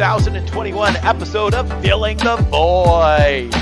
2021 episode of Filling the Void.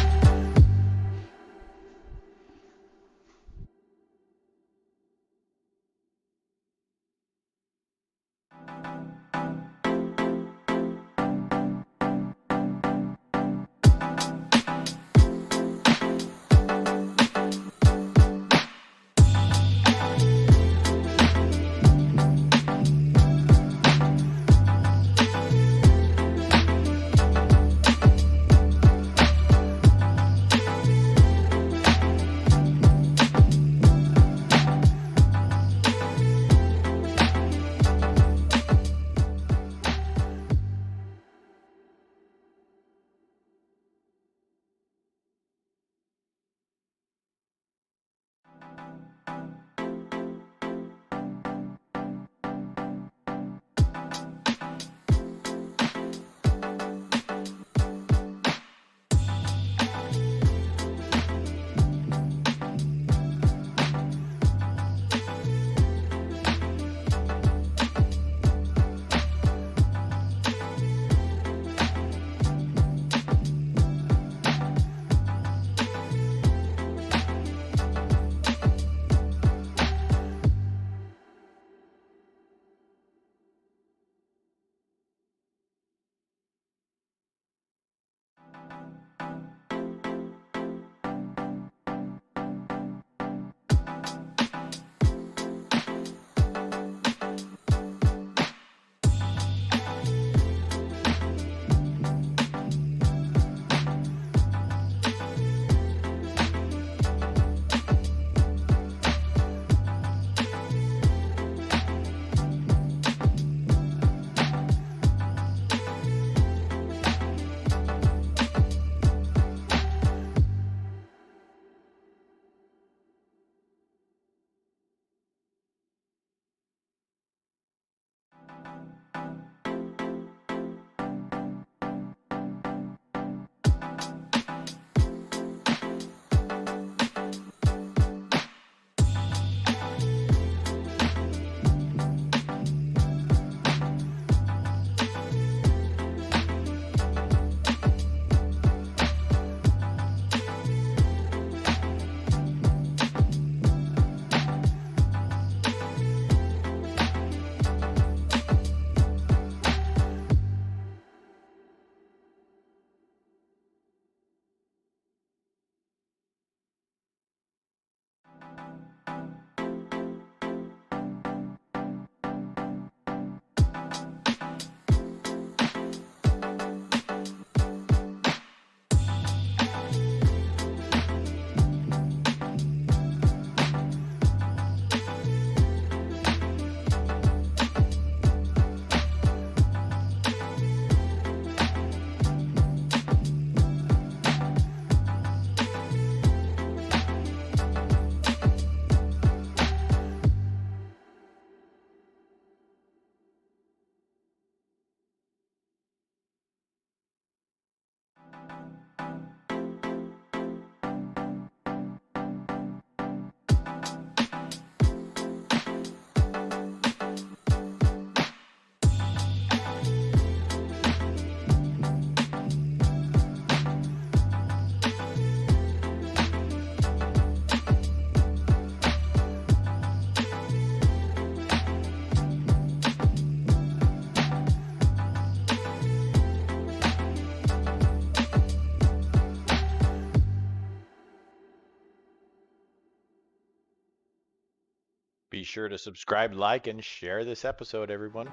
Be sure to subscribe, like, and share this episode, everyone.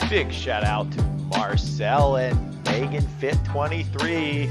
Big shout out to Marcel and Megan Fit 23.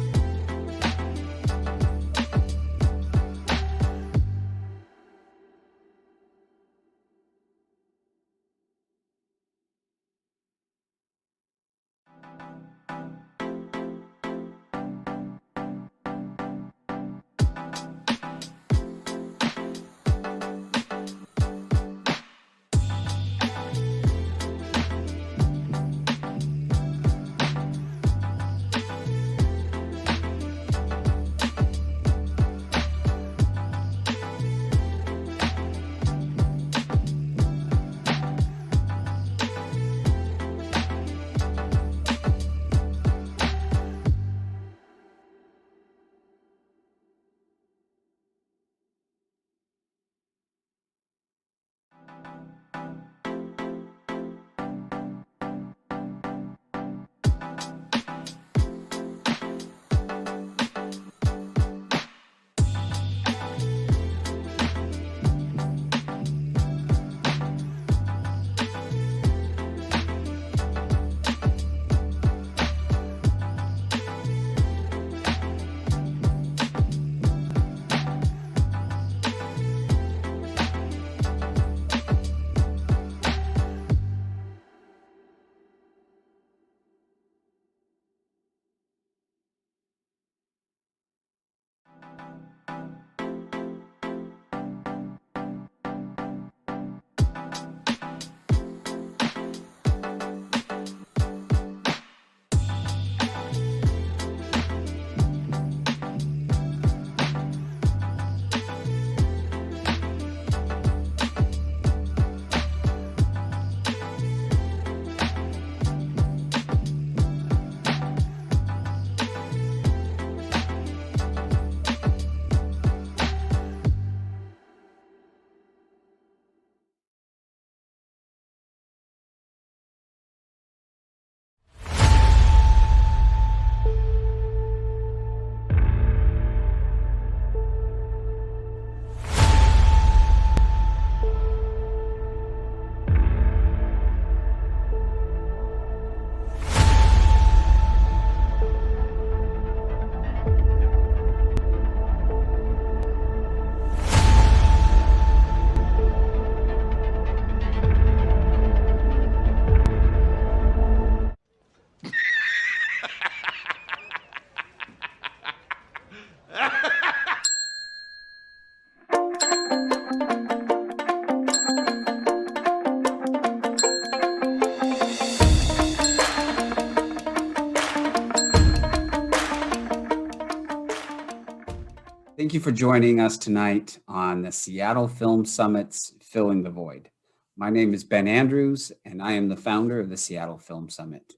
Thank you for joining us tonight on the Seattle Film Summit's Filling the Void. My name is Ben Andrews, and I am the founder of the Seattle Film Summit.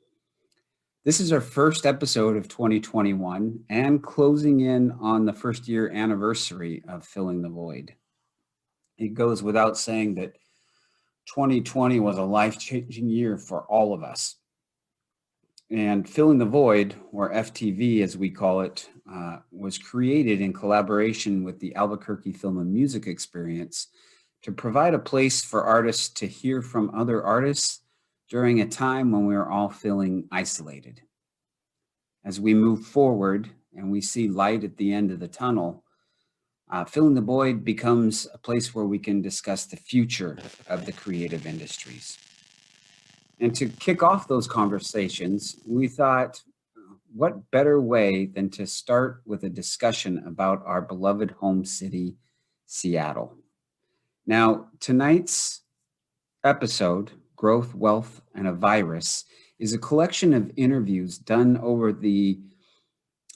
This is our first episode of 2021 and closing in on the first year anniversary of Filling the Void. It goes without saying that 2020 was a life-changing year for all of us. And Filling the Void, or FTV as we call it, was created in collaboration with the Albuquerque Film and Music Experience to provide a place for artists to hear from other artists during a time when we are all feeling isolated. As we move forward and we see light at the end of the tunnel, Filling the Void becomes a place where we can discuss the future of the creative industries. And to kick off those conversations, we thought, what better way than to start with a discussion about our beloved home city, Seattle. Now, tonight's episode, Growth, Wealth, and a Virus, is a collection of interviews done over the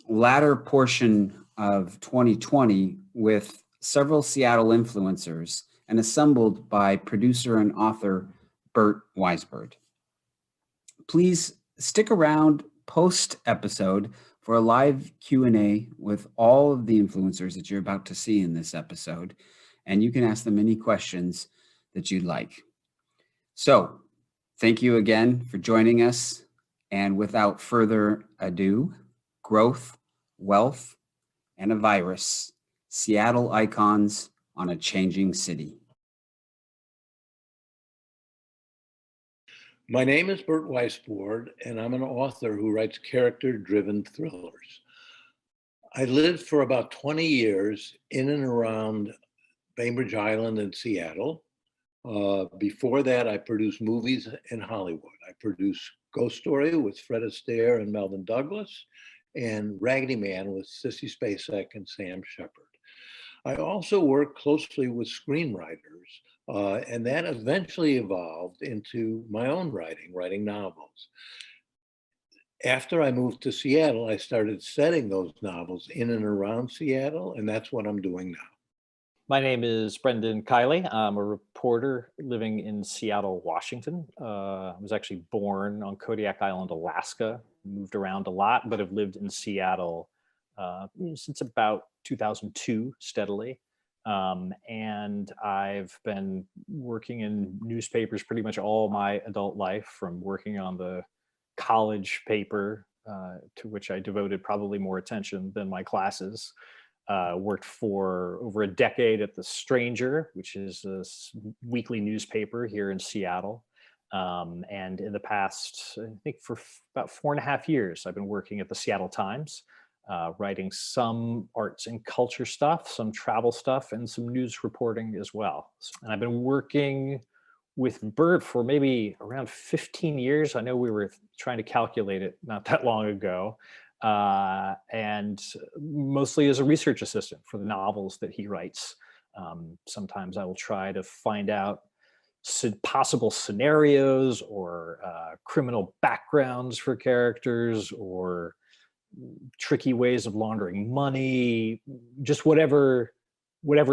latter portion of 2020 with several Seattle influencers and assembled by producer and author Burt Weissbourd. Please stick around post-episode for a live Q&A with all of the influencers that you're about to see in this episode, and you can ask them any questions that you'd like. So, thank you again for joining us, and without further ado, Growth, Wealth, and a Virus, Seattle Icons on a Changing City. My name is Burt Weissbourd, and I'm an author who writes character-driven thrillers. I lived for about 20 years in and around Bainbridge Island in Seattle. Before that, I produced movies in Hollywood. I produced Ghost Story with Fred Astaire and Melvyn Douglas, and Raggedy Man with Sissy Spacek and Sam Shepard. I also worked closely with screenwriters, and that eventually evolved into my own writing novels. After I moved to Seattle, I started setting those novels in and around Seattle, and that's what I'm doing now. My name is Brendan Kiley. I'm a reporter living in Seattle, Washington. I was actually born on Kodiak Island, Alaska, moved around a lot, but have lived in Seattle since about 2002 steadily. And I've been working in newspapers pretty much all my adult life, from working on the college paper, to which I devoted probably more attention than my classes. Worked for over a decade at The Stranger, which is a weekly newspaper here in Seattle. And in the past, I think for about 4.5 years, I've been working at the Seattle Times, writing some arts and culture stuff, some travel stuff, and some news reporting as well. And I've been working with Burt for maybe around 15 years. I know we were trying to calculate it not that long ago. And mostly as a research assistant for the novels that he writes. Sometimes I will try to find out possible scenarios or criminal backgrounds for characters, or tricky ways of laundering money, just whatever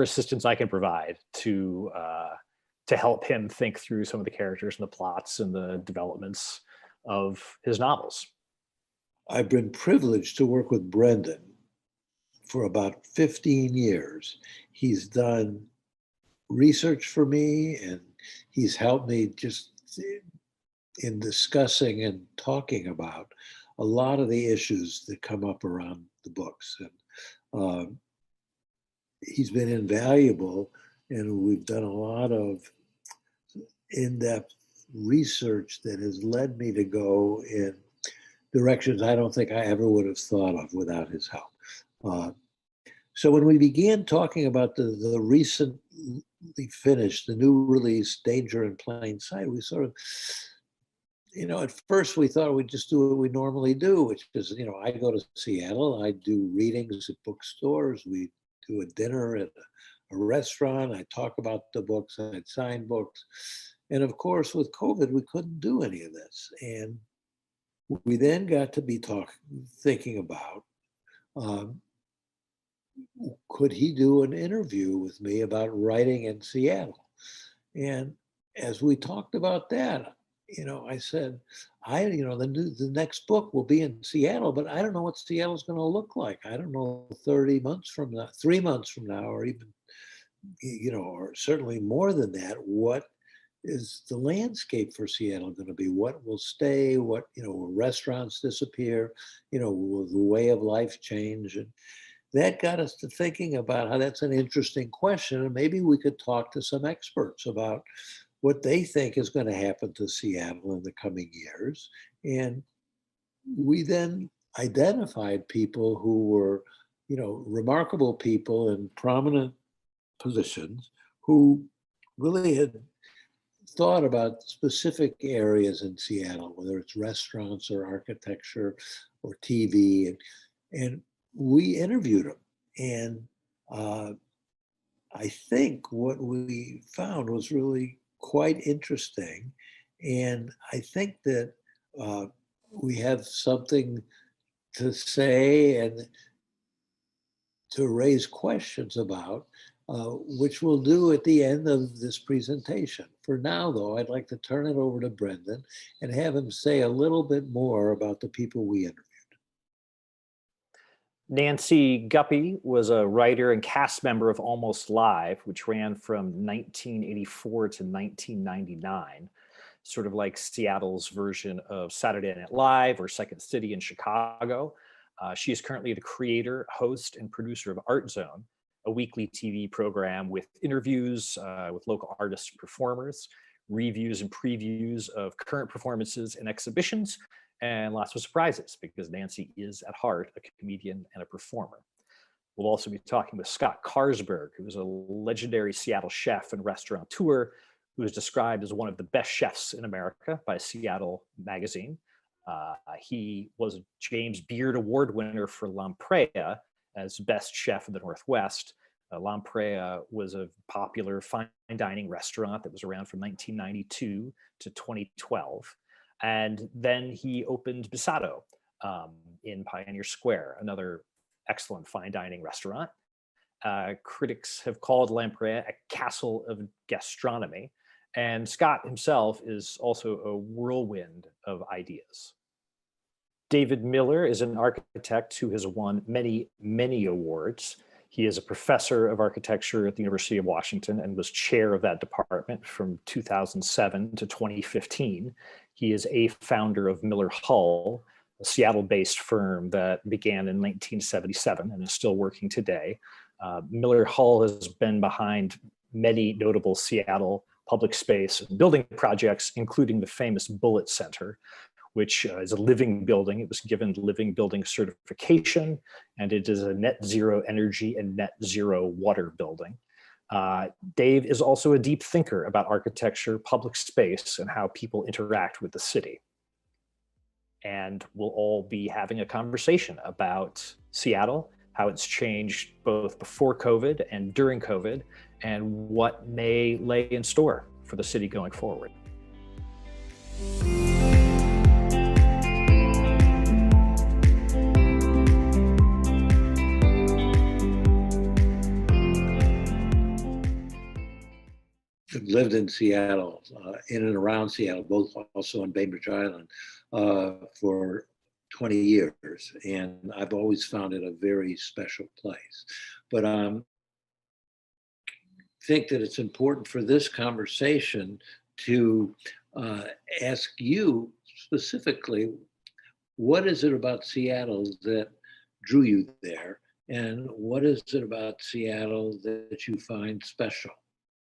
assistance I can provide to help him think through some of the characters and the plots and the developments of his novels. I've been privileged to work with Brendan for about 15 years. He's done research for me, and he's helped me just in discussing and talking about a lot of the issues that come up around the books. And he's been invaluable, and we've done a lot of in-depth research that has led me to go in directions I don't think I ever would have thought of without his help. So when we began talking about the recently finished, the new release, Danger in Plain Sight, we sort of, at first we thought we'd just do what we normally do, which is, I go to Seattle, I do readings at bookstores, we do a dinner at a restaurant, I talk about the books, I'd sign books. And of course, with COVID, we couldn't do any of this. And we then got to be thinking about, could he do an interview with me about writing in Seattle? And as we talked about that, I said, the next book will be in Seattle, but I don't know what Seattle's going to look like. I don't know 30 months from now, 3 months from now, or even, or certainly more than that, what is the landscape for Seattle going to be? What will stay? What, will restaurants disappear? Will the way of life change? And that got us to thinking about how that's an interesting question. And maybe we could talk to some experts about what they think is going to happen to Seattle in the coming years. And we then identified people who were, remarkable people in prominent positions who really had thought about specific areas in Seattle, whether it's restaurants or architecture or TV, and we interviewed them. And I think what we found was really quite interesting. And I think that we have something to say and to raise questions about, which we'll do at the end of this presentation. For now, though, I'd like to turn it over to Brendan and have him say a little bit more about the people we interviewed. Nancy Guppy was a writer and cast member of Almost Live, which ran from 1984 to 1999, sort of like Seattle's version of Saturday Night Live or Second City in Chicago. She is currently the creator, host, and producer of Art Zone, a weekly TV program with interviews with local artists and performers. reviews and previews of current performances and exhibitions, and lots of surprises because Nancy is at heart a comedian and a performer. We'll also be talking with Scott Carsberg, who is a legendary Seattle chef and restaurateur who is described as one of the best chefs in America by Seattle Magazine. He was a James Beard Award winner for Lampreia as best chef in the Northwest. Lampreia was a popular fine dining restaurant that was around from 1992 to 2012. And then he opened Bisato in Pioneer Square, another excellent fine dining restaurant. Critics have called Lampreia a castle of gastronomy. And Scott himself is also a whirlwind of ideas. David Miller is an architect who has won many, many awards. He is a professor of architecture at the University of Washington and was chair of that department from 2007 to 2015. He is a founder of Miller Hull, a Seattle-based firm that began in 1977 and is still working today. Miller Hull has been behind many notable Seattle public space and building projects, including the famous Bullitt Center, which is a living building. It was given living building certification, and it is a net zero energy and net zero water building. Dave is also a deep thinker about architecture, public space, and how people interact with the city. And we'll all be having a conversation about Seattle, how it's changed both before COVID and during COVID, and what may lay in store for the city going forward. I've lived in Seattle, in and around Seattle, both also on Bainbridge Island, for 20 years. And I've always found it a very special place. But think that it's important for this conversation to ask you specifically, what is it about Seattle that drew you there? And what is it about Seattle that you find special?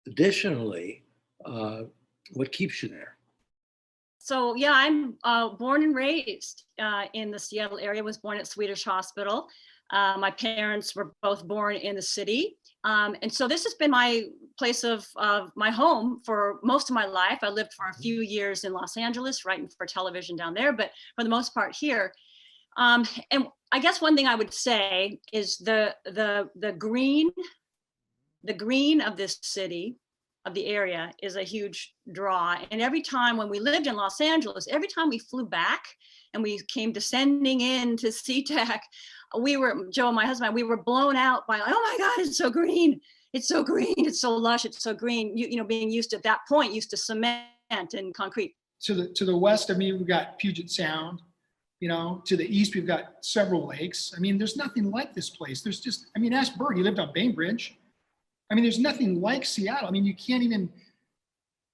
Additionally, what keeps you there? So yeah, I'm born and raised in the Seattle area. Was born at Swedish Hospital. My parents were both born in the city. And so this has been my place of my home for most of my life. I lived for a few years in Los Angeles, writing for television down there, but for the most part here. And I guess one thing I would say is the green of this city, of the area, is a huge draw. And every time when we lived in Los Angeles, every time we flew back and we came descending into SeaTac, we were, Joe and my husband, we were blown out by, oh my God, it's so green. It's so green. It's so lush. It's so green. You know, being used to, at that point, used to cement and concrete. To the west of me, we've got Puget Sound. You know, to the east, we've got several lakes. I mean, there's nothing like this place. There's just, I mean, ask Burt, he lived on Bainbridge. I mean, there's nothing like Seattle. I mean, you can't even,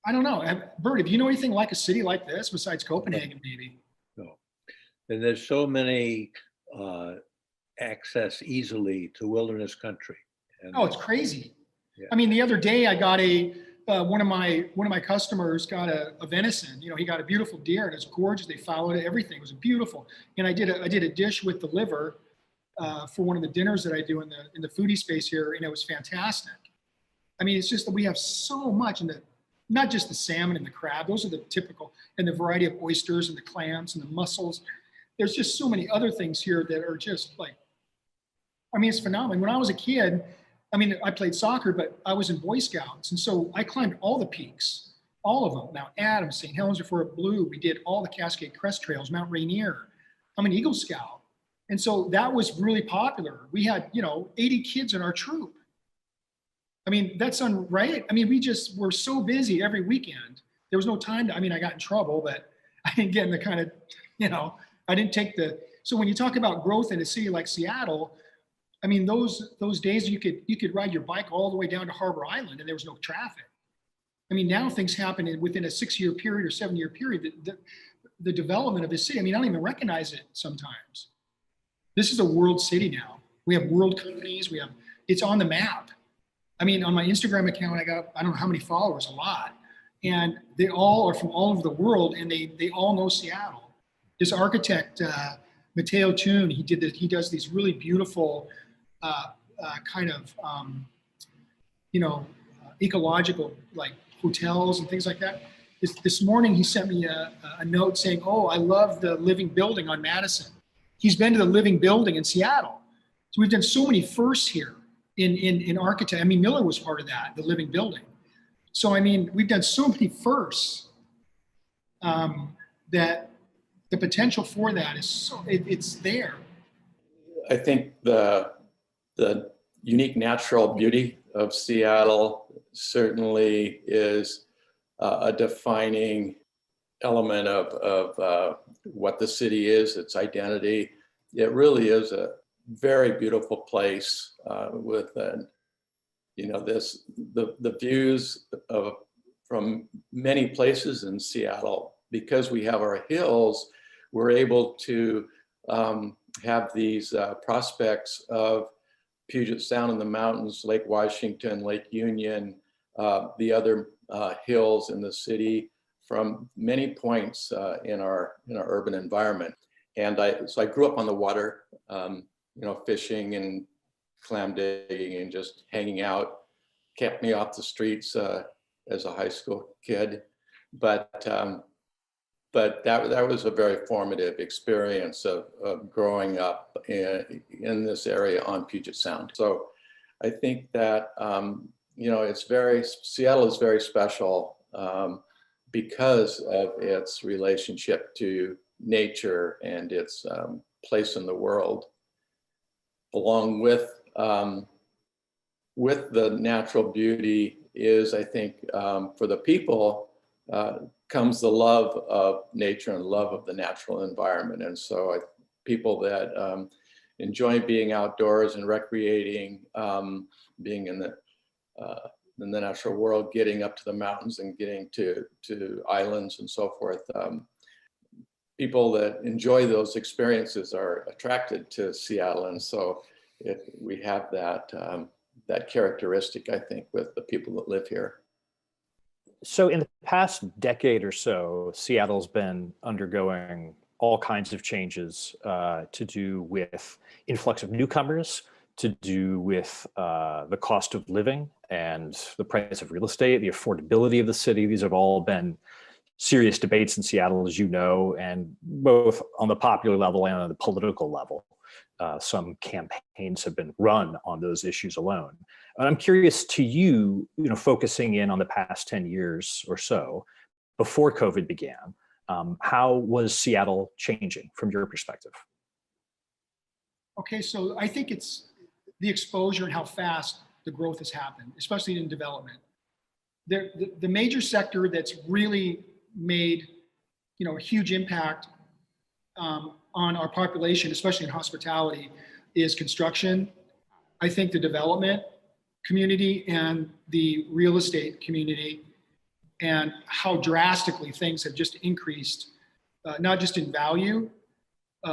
I don't know. Burt, if you know anything like a city like this, besides Copenhagen, maybe? No. And there's so many access easily to wilderness country. And, oh, it's crazy. Yeah. I mean, the other day I got one of my customers got a venison. You know, he got a beautiful deer, and it's gorgeous. They followed it. Everything was beautiful. And I did a dish with the liver for one of the dinners that I do in the foodie space here, and it was fantastic. I mean, it's just that we have so much, and not just the salmon and the crab. Those are the typical, and the variety of oysters and the clams and the mussels. There's just so many other things here that are just like, I mean, it's phenomenal. When I was a kid, I mean, I played soccer, but I was in Boy Scouts. And so I climbed all the peaks, all of them. Mount Adams, St. Helens Before It Blew. We did all the Cascade Crest Trails, Mount Rainier. I'm an Eagle Scout. And so that was really popular. We had, 80 kids in our troop. I mean, that's right. I mean, we just were so busy every weekend. There was no time to, I mean, I got in trouble, but I didn't get in the kind of, I didn't take so when you talk about growth in a city like Seattle, I mean, those days you could ride your bike all the way down to Harbor Island and there was no traffic. I mean, now things happen within a 6-year period or 7-year period. The development of the city, I mean, I don't even recognize it sometimes. This is a world city now. We have world companies. It's on the map. I mean, on my Instagram account, I got, I don't know how many followers, a lot. and they all are from all over the world, and they all know Seattle. This architect, Matteo Toon, he does these really beautiful kind of, ecological, like hotels and things like that. This morning, he sent me a note saying, "Oh, I love the Living Building on Madison." He's been to the Living Building in Seattle. So we've done so many firsts here in architect. I mean, Miller was part of that, the Living Building. So, I mean, we've done so many firsts that the potential for that is it's there. I think the unique natural beauty of Seattle certainly is a defining element of what the city is, its identity. It really is a very beautiful place with the views from many places in Seattle. Because we have our hills, we're able to have these prospects of Puget Sound in the mountains, Lake Washington, Lake Union, the other hills in the city from many points in our urban environment. And so I grew up on the water, fishing and clam digging and just hanging out, kept me off the streets as a high school kid. But that was a very formative experience of growing up in this area on Puget Sound. So I think that, Seattle is very special because of its relationship to nature and its place in the world, along with the natural beauty is, I think, for the people, comes the love of nature and love of the natural environment. And so people that enjoy being outdoors and recreating, being in the natural world, getting up to the mountains and getting to islands and so forth. People that enjoy those experiences are attracted to Seattle. And so we have that characteristic, I think, with the people that live here. So in the past decade or so, Seattle's been undergoing all kinds of changes to do with influx of newcomers, to do with the cost of living and the price of real estate, the affordability of the city. These have all been serious debates in Seattle, as you know, and both on the popular level and on the political level. Some campaigns have been run on those issues alone. And I'm curious to you, focusing in on the past 10 years or so, before COVID began, how was Seattle changing from your perspective? Okay, so I think it's the exposure and how fast the growth has happened, especially in development. The major sector that's really made a huge impact on our population, especially in hospitality, is construction. I think the development community and the real estate community, and how drastically things have just increased, not just in value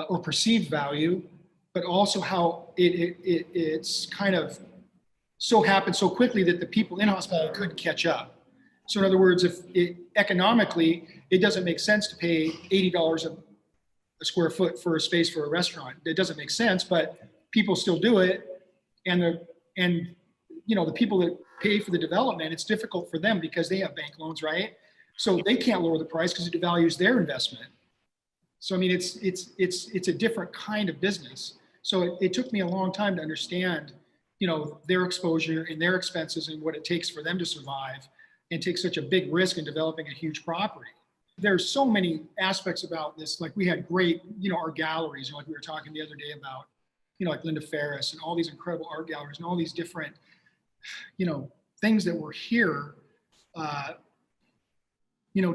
or perceived value, but also how it's kind of so happened so quickly that the people in hospitality couldn't catch up. So in other words, economically, it doesn't make sense to pay $80 a square foot for a space for a restaurant. It doesn't make sense, but people still do it. And the people that pay for the development, it's difficult for them because they have bank loans, right? So they can't lower the price because it devalues their investment. So I mean, it's a different kind of business. So it took me a long time to understand, their exposure and their expenses and what it takes for them to survive and take such a big risk in developing a huge property. There's so many aspects about this. Like we had great, art galleries, like we were talking the other day about, like Linda Ferris and all these incredible art galleries and all these different, things that were here,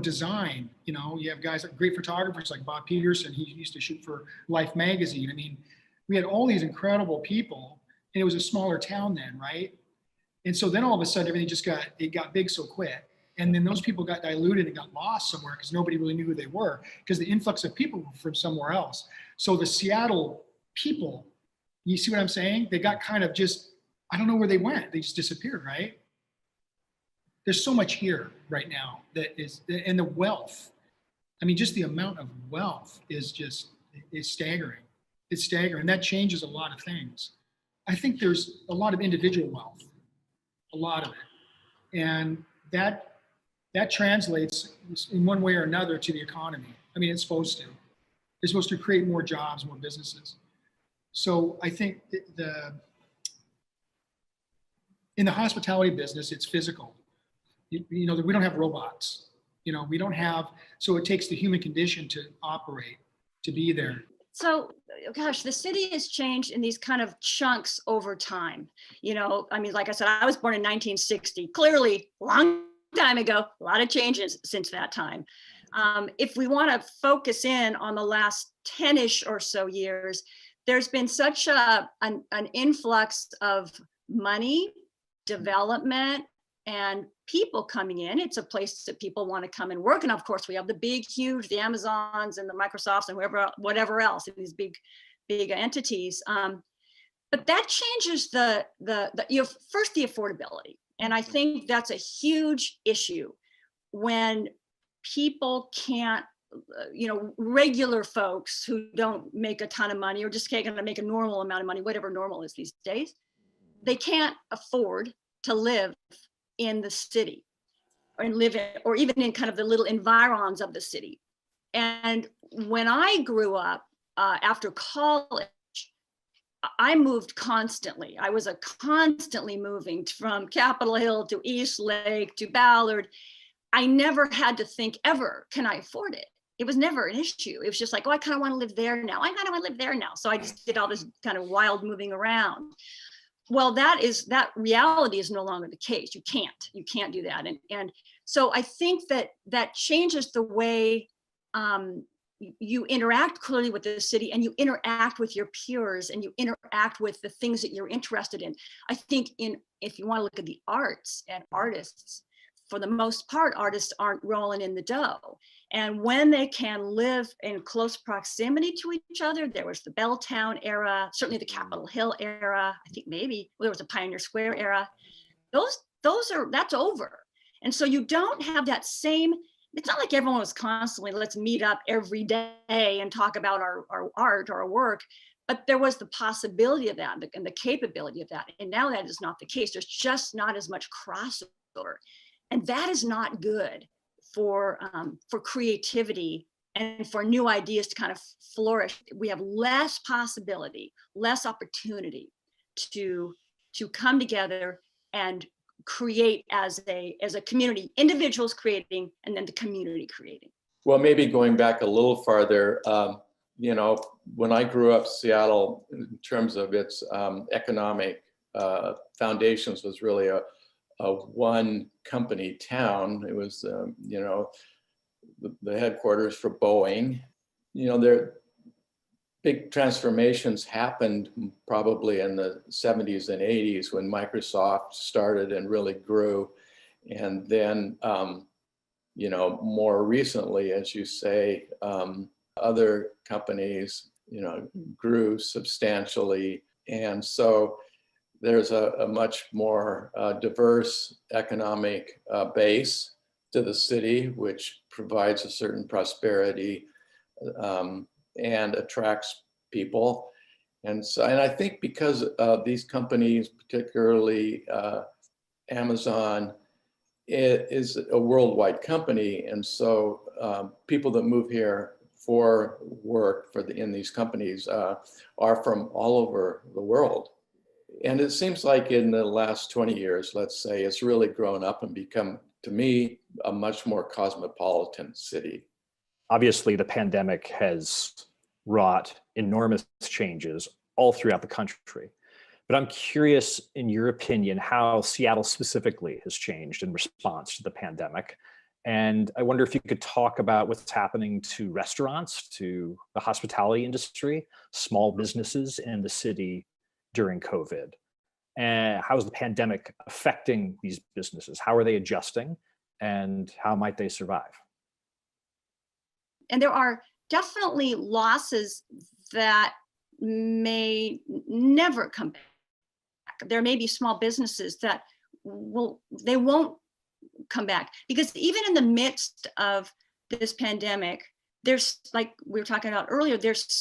design. You have guys like great photographers like Bob Peterson. He used to shoot for Life magazine. I mean, we had all these incredible people, and it was a smaller town then, right? And so then all of a sudden everything got big so quick. And then those people got diluted and got lost somewhere because nobody really knew who they were because the influx of people were from somewhere else. So the Seattle people, you see what I'm saying? They got kind of just, I don't know where they went. They just disappeared, right? there's so much here right now that is, and the wealth. I mean, just the amount of wealth is staggering. It's staggering. That changes a lot of things. I think there's a lot of individual wealth, a lot of it. And that translates in one way or another to the economy. I mean, it's supposed to. It's supposed to create more jobs, more businesses. So I think in the hospitality business, it's physical. You know, we don't have robots. You know, we don't have, so it takes the human condition to operate, to be there. So, gosh, the city has changed in these kind of chunks over time. You know, I mean, like I said, I was born in 1960, clearly long time ago, a lot of changes since that time. If we want to focus in on the last 10-ish or so years, there's been such an influx of money, development, and people coming in. It's a place that people want to come and work. And of course, we have the big, huge, the Amazons and the Microsofts and whatever else, these big entities. But that changes the first, the affordability. And I think that's a huge issue when people can't, you know, regular folks who don't make a ton of money or just can't make a normal amount of money, whatever normal is these days, they can't afford to live in the city or live in, or even in kind of the little environs of the city. And when I grew up after college, I moved constantly. I was constantly moving from Capitol Hill to East Lake to Ballard. I never had to think ever, can I afford it? It was never an issue. It was just like, oh, I kind of want to live there now. I kind of want to live there now. So I just did all this kind of wild moving around. Well, that reality is no longer the case. You can't do that. And so I think that changes the way you interact clearly with the city, and you interact with your peers, and you interact with the things that you're interested in. I think if you want to look at the arts and artists, for the most part, artists aren't rolling in the dough. And when they can live in close proximity to each other, there was the Belltown era, certainly the Capitol Hill era. I think maybe there was a Pioneer Square era. That's over. And so you don't have that same, it's not like everyone was constantly, let's meet up every day and talk about our art or our work, but there was the possibility of that and the capability of that. And now that is not the case. There's just not as much crossover. And that is not good for creativity and for new ideas to kind of flourish. We have less possibility, less opportunity to come together and create as a community, individuals creating, and then the community creating. Well, maybe going back a little farther, you know, when I grew up, Seattle, in terms of its economic foundations, was really a one company town. It was, you know, the headquarters for Boeing. You know, their big transformations happened probably in the 70s and 80s when Microsoft started and really grew. And then, you know, more recently, as you say, other companies, you know, grew substantially. And so there's a much more diverse economic base to the city, which provides a certain prosperity and attracts people. And I think because these companies, particularly Amazon, it is a worldwide company. And so people that move here for work in these companies are from all over the world. And it seems like in the last 20 years, let's say, it's really grown up and become, to me, a much more cosmopolitan city. Obviously, the pandemic has wrought enormous changes all throughout the country. But I'm curious, in your opinion, how Seattle specifically has changed in response to the pandemic. And I wonder if you could talk about what's happening to restaurants, to the hospitality industry, small businesses in the city during COVID. And how is the pandemic affecting these businesses? How are they adjusting? And how might they survive? And there are definitely losses that may never come back. There may be small businesses that won't come back. Because even in the midst of this pandemic, there's, like we were talking about earlier, it's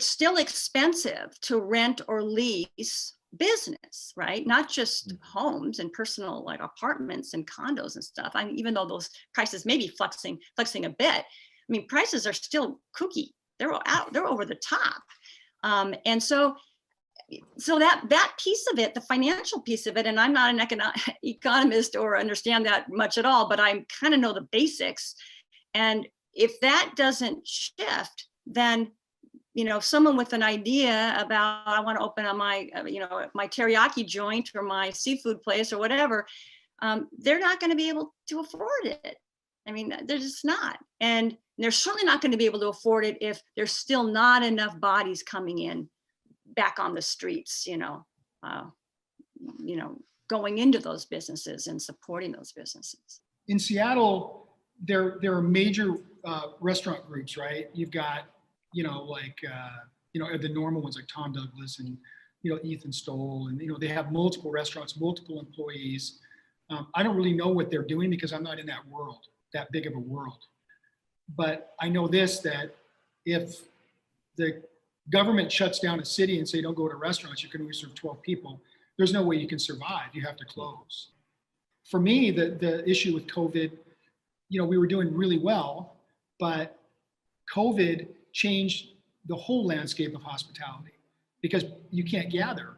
still expensive to rent or lease business, right? Not just homes and personal like apartments and condos and stuff. I mean, even though those prices may be flexing a bit, I mean, prices are still kooky. They're over the top. And so that piece of it, the financial piece of it, and I'm not an economist or understand that much at all, but I kind of know the basics. And if that doesn't shift, then, you know, someone with an idea about, I want to open up my, my teriyaki joint or my seafood place or whatever, they're not going to be able to afford it. I mean, they're just not. And they're certainly not going to be able to afford it if there's still not enough bodies coming in back on the streets, going into those businesses and supporting those businesses. In Seattle, there are major restaurant groups, right? You've got, the normal ones like Tom Douglas and, Ethan Stoll, and, they have multiple restaurants, multiple employees. I don't really know what they're doing because I'm not in that world, that big of a world. But I know this, that if the government shuts down a city and say, don't go to restaurants, you can only serve 12 people, there's no way you can survive. You have to close. For me, the issue with COVID, we were doing really well, but COVID changed the whole landscape of hospitality because you can't gather.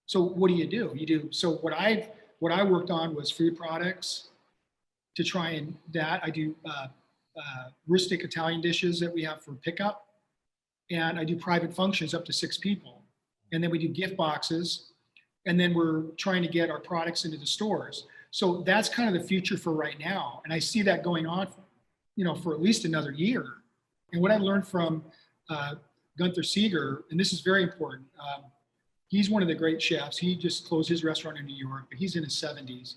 So what do? So what I worked on was food products to try and I do rustic Italian dishes that we have for pickup. And I do private functions up to 6 people. And then we do gift boxes. And then we're trying to get our products into the stores. So that's kind of the future for right now. And I see that going on, for at least another year. And what I learned from Gunther Seeger, and this is very important, he's one of the great chefs. He just closed his restaurant in New York, but he's in his 70s.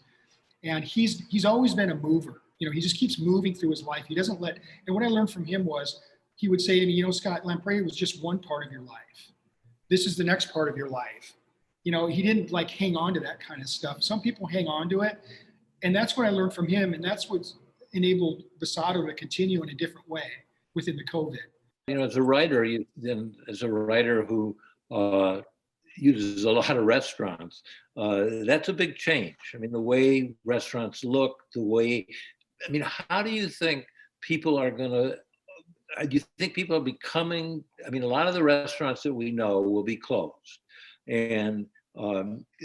And he's always been a mover. He just keeps moving through his life. He doesn't and what I learned from him was, he would say to me, Scott, Lampreia was just one part of your life. This is the next part of your life. He didn't like hang on to that kind of stuff. Some people hang on to it. And that's what I learned from him. And that's what's enabled Bisato to continue in a different way within the COVID. As a writer, who uses a lot of restaurants, that's a big change. I mean, the way restaurants look, how do you think people are going to, do you think people are becoming, a lot of the restaurants that we know will be closed. And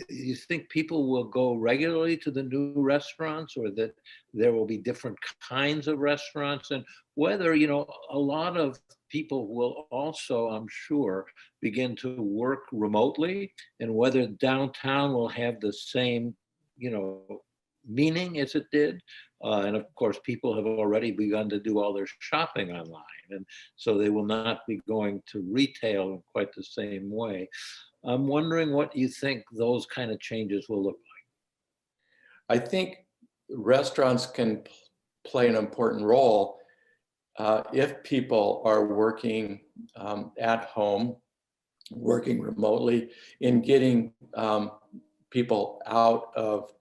you think people will go regularly to the new restaurants, or that there will be different kinds of restaurants? And whether, a lot of people will also, I'm sure, begin to work remotely, and whether downtown will have the same, meaning as it did. And of course, people have already begun to do all their shopping online. And so they will not be going to retail in quite the same way. I'm wondering what you think those kind of changes will look like. I think restaurants can play an important role if people are working at home, working remotely, in getting people out of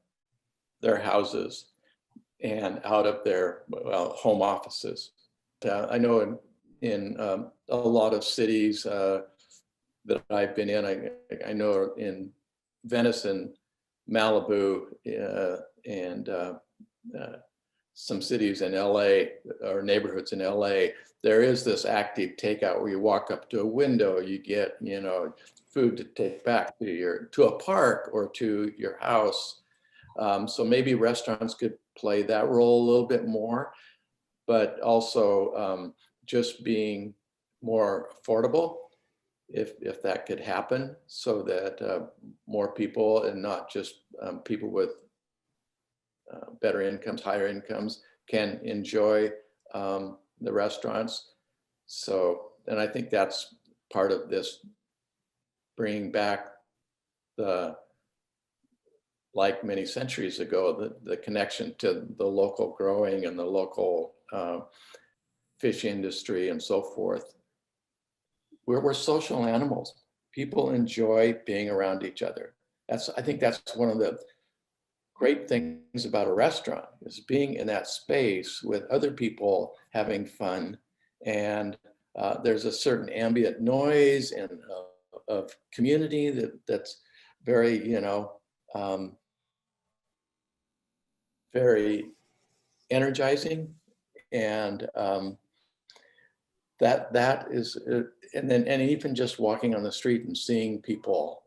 their houses and out of their home offices. I know in a lot of cities that I've been in, I know in Venice and Malibu and some cities in LA or neighborhoods in LA, there is this active takeout where you walk up to a window, you get, food to take back to a park or to your house. So maybe restaurants could play that role a little bit more, but also just being more affordable, if that could happen, so that more people, and not just people with better incomes, higher incomes, can enjoy the restaurants. So, and I think that's part of this, bringing back like many centuries ago, the connection to the local growing and the local fish industry and so forth. We're social animals. People enjoy being around each other. I think that's one of the great things about a restaurant is being in that space with other people having fun. And there's a certain ambient noise and of community that's very, very energizing. And that is, and even just walking on the street and seeing people.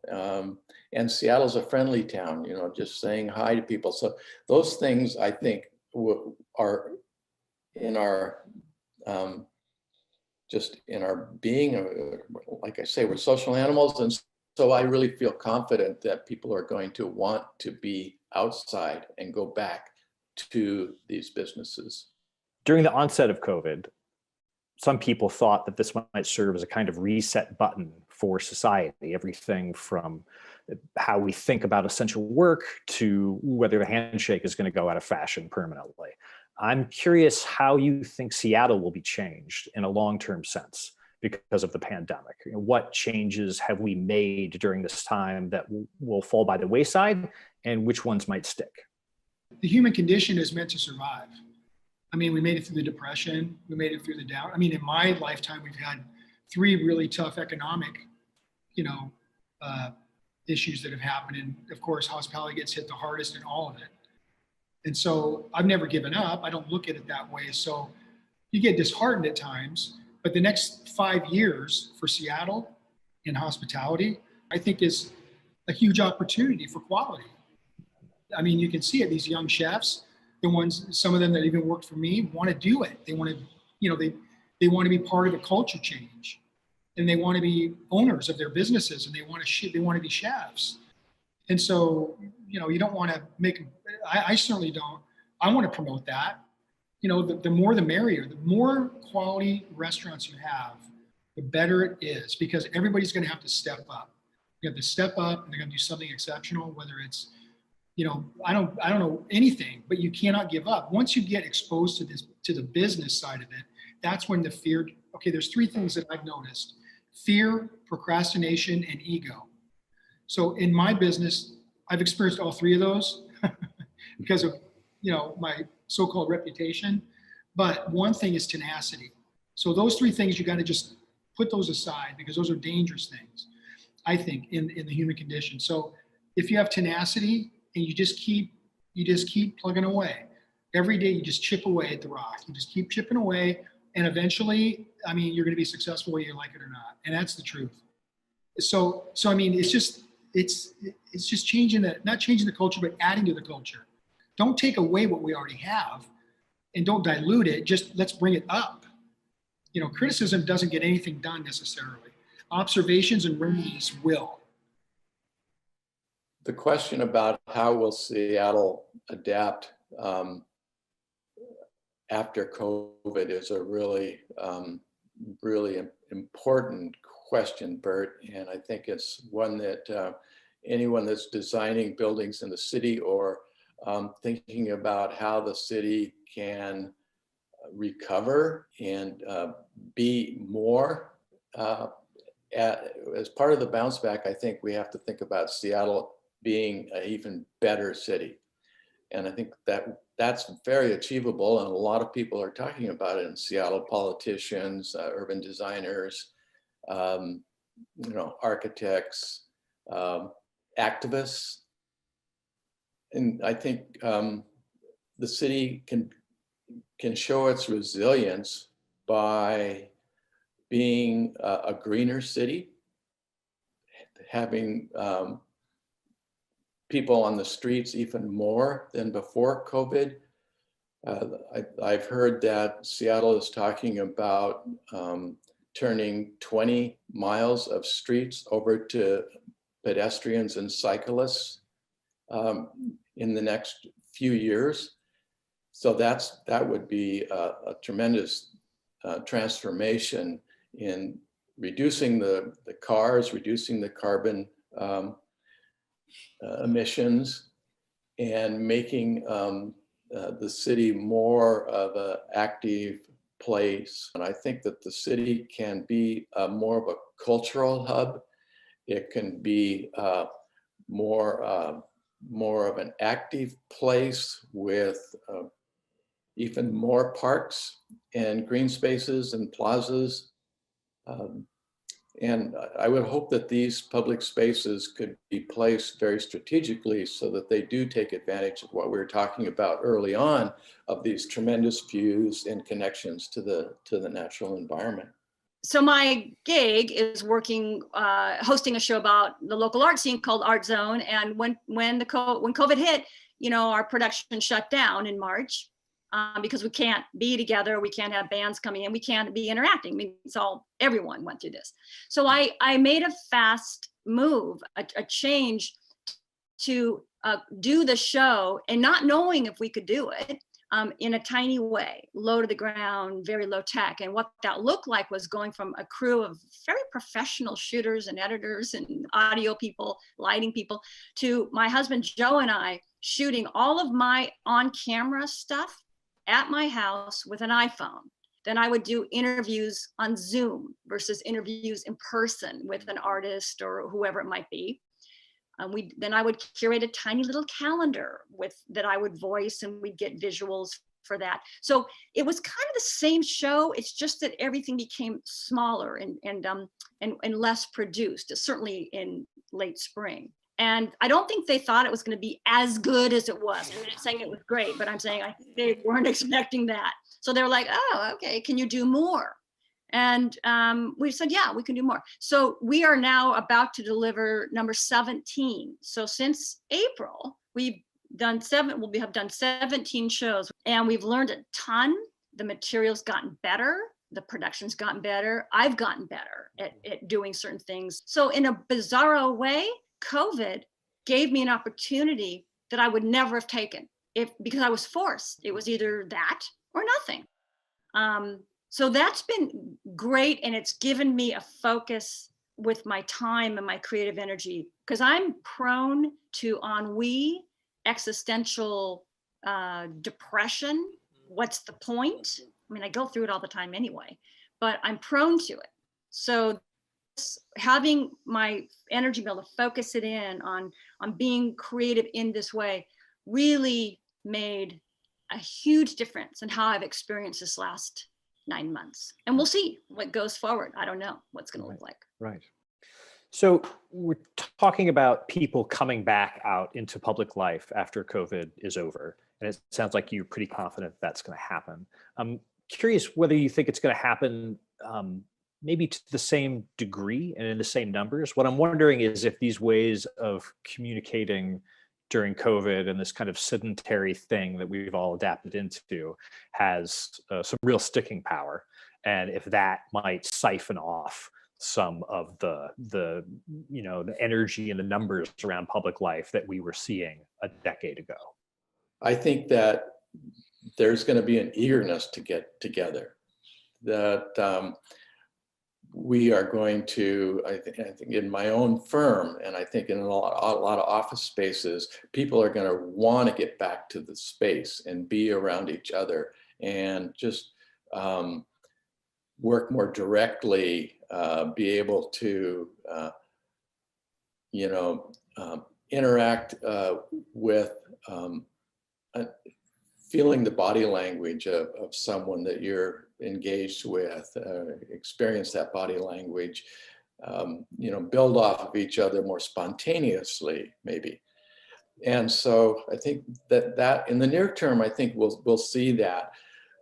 And Seattle's a friendly town, just saying hi to people. So those things I think are in our, just in our being. Like I say, we're social animals. And so I really feel confident that people are going to want to be outside and go back to these businesses. During the onset of COVID, some people thought that this might serve as a kind of reset button for society, everything from how we think about essential work to whether the handshake is going to go out of fashion permanently. I'm curious how you think Seattle will be changed in a long-term sense because of the pandemic. What changes have we made during this time that will fall by the wayside, and which ones might stick? The human condition is meant to survive. I mean, we made it through the Depression. We made it through the down. I mean, in my lifetime, we've had 3 really tough economic, issues that have happened. And of course, hospitality gets hit the hardest in all of it. And so I've never given up. I don't look at it that way. So you get disheartened at times, but the next 5 years for Seattle in hospitality, I think is a huge opportunity for quality. I mean, you can see it, these young chefs, the ones, some of them that even worked for me want to do it. They want to, they want to be part of a culture change, and they want to be owners of their businesses, and they want to be chefs. And so, you don't want to make, I certainly don't. I want to promote that. The more the merrier. The more quality restaurants you have, the better it is, because everybody's going to have to step up. You have to step up, and they're going to do something exceptional, whether it's, I don't know anything, but you cannot give up. Once you get exposed to the business side of it, that's when the fear, okay, there's 3 things that I've noticed: fear, procrastination, and ego. So in my business, I've experienced all 3 of those because of, my so-called reputation. But one thing is tenacity. So those 3 things, you got to just put those aside, because those are dangerous things, I think, in the human condition. So if you have tenacity and you just keep plugging away every day, you just chip away at the rock. You just keep chipping away, and eventually, I mean, you're going to be successful whether you like it or not. And that's the truth. So I mean, it's just changing not changing the culture, but adding to the culture. Don't take away what we already have, and don't dilute it. Just let's bring it up. Criticism doesn't get anything done necessarily. Observations and remedies will. The question about how will Seattle adapt after COVID is a really, really important question, Burt. And I think it's one that anyone that's designing buildings in the city, or thinking about how the city can recover and be more, as part of the bounce back, I think we have to think about Seattle being an even better city. And I think that's very achievable, and a lot of people are talking about it in Seattle: politicians, urban designers, architects, activists. And I think the city can show its resilience by being a greener city, having people on the streets even more than before COVID. I've heard that Seattle is talking about turning 20 miles of streets over to pedestrians and cyclists in the next few years. So that would be a tremendous transformation in reducing the cars, reducing the carbon emissions, and making the city more of an active place. And I think that the city can be more of a cultural hub. It can be more more of an active place with even more parks and green spaces and plazas. And I would hope that these public spaces could be placed very strategically so that they do take advantage of what we were talking about early on, of these tremendous views and connections to the natural environment. So my gig is working, hosting a show about the local art scene called Art Zone. And when COVID hit, our production shut down in March. Because we can't be together, we can't have bands coming in, we can't be interacting. I mean, everyone went through this. So I made a fast move, a change to do the show, and not knowing if we could do it in a tiny way, low to the ground, very low tech. And what that looked like was going from a crew of very professional shooters and editors and audio people, lighting people, to my husband Joe and I shooting all of my on-camera stuff at my house with an iPhone. Then I would do interviews on Zoom versus interviews in person with an artist or whoever it might be. Then I would curate a tiny little calendar that I would voice, and we'd get visuals for that. So it was kind of the same show. It's just that everything became smaller and less produced, certainly in late spring. And I don't think they thought it was going to be as good as it was. I'm not saying it was great, but I'm saying I think they weren't expecting that. So they're like, oh, okay, can you do more? And we said, yeah, we can do more. So we are now about to deliver number 17. So since April, we've done we have done 17 shows, and we've learned a ton. The material's gotten better. The production's gotten better. I've gotten better at doing certain things. So in a bizarro way, COVID gave me an opportunity that I would never have taken because I was forced. It was either that or nothing. So that's been great, and it's given me a focus with my time and my creative energy, because I'm prone to ennui, existential depression. What's the point? I mean, I go through it all the time anyway, but I'm prone to it. So having my energy be able to focus it in on being creative in this way really made a huge difference in how I've experienced this last 9 months. And we'll see what goes forward. I don't know what's going to look like. Right. So we're talking about people coming back out into public life after COVID is over. And it sounds like you're pretty confident that's going to happen. I'm curious whether you think it's going to happen maybe to the same degree and in the same numbers. What I'm wondering is if these ways of communicating during COVID and this kind of sedentary thing that we've all adapted into has some real sticking power, and if that might siphon off some of the energy and the numbers around public life that we were seeing a decade ago. I think that there's going to be an eagerness to get together, that we are going to, I think in my own firm, and I think in a lot of office spaces, people are going to want to get back to the space and be around each other and just work more directly, be able to, interact with feeling the body language of someone that you're engaged with, experience that body language, build off of each other more spontaneously, maybe. And so I think that in the near term, I think we'll see that.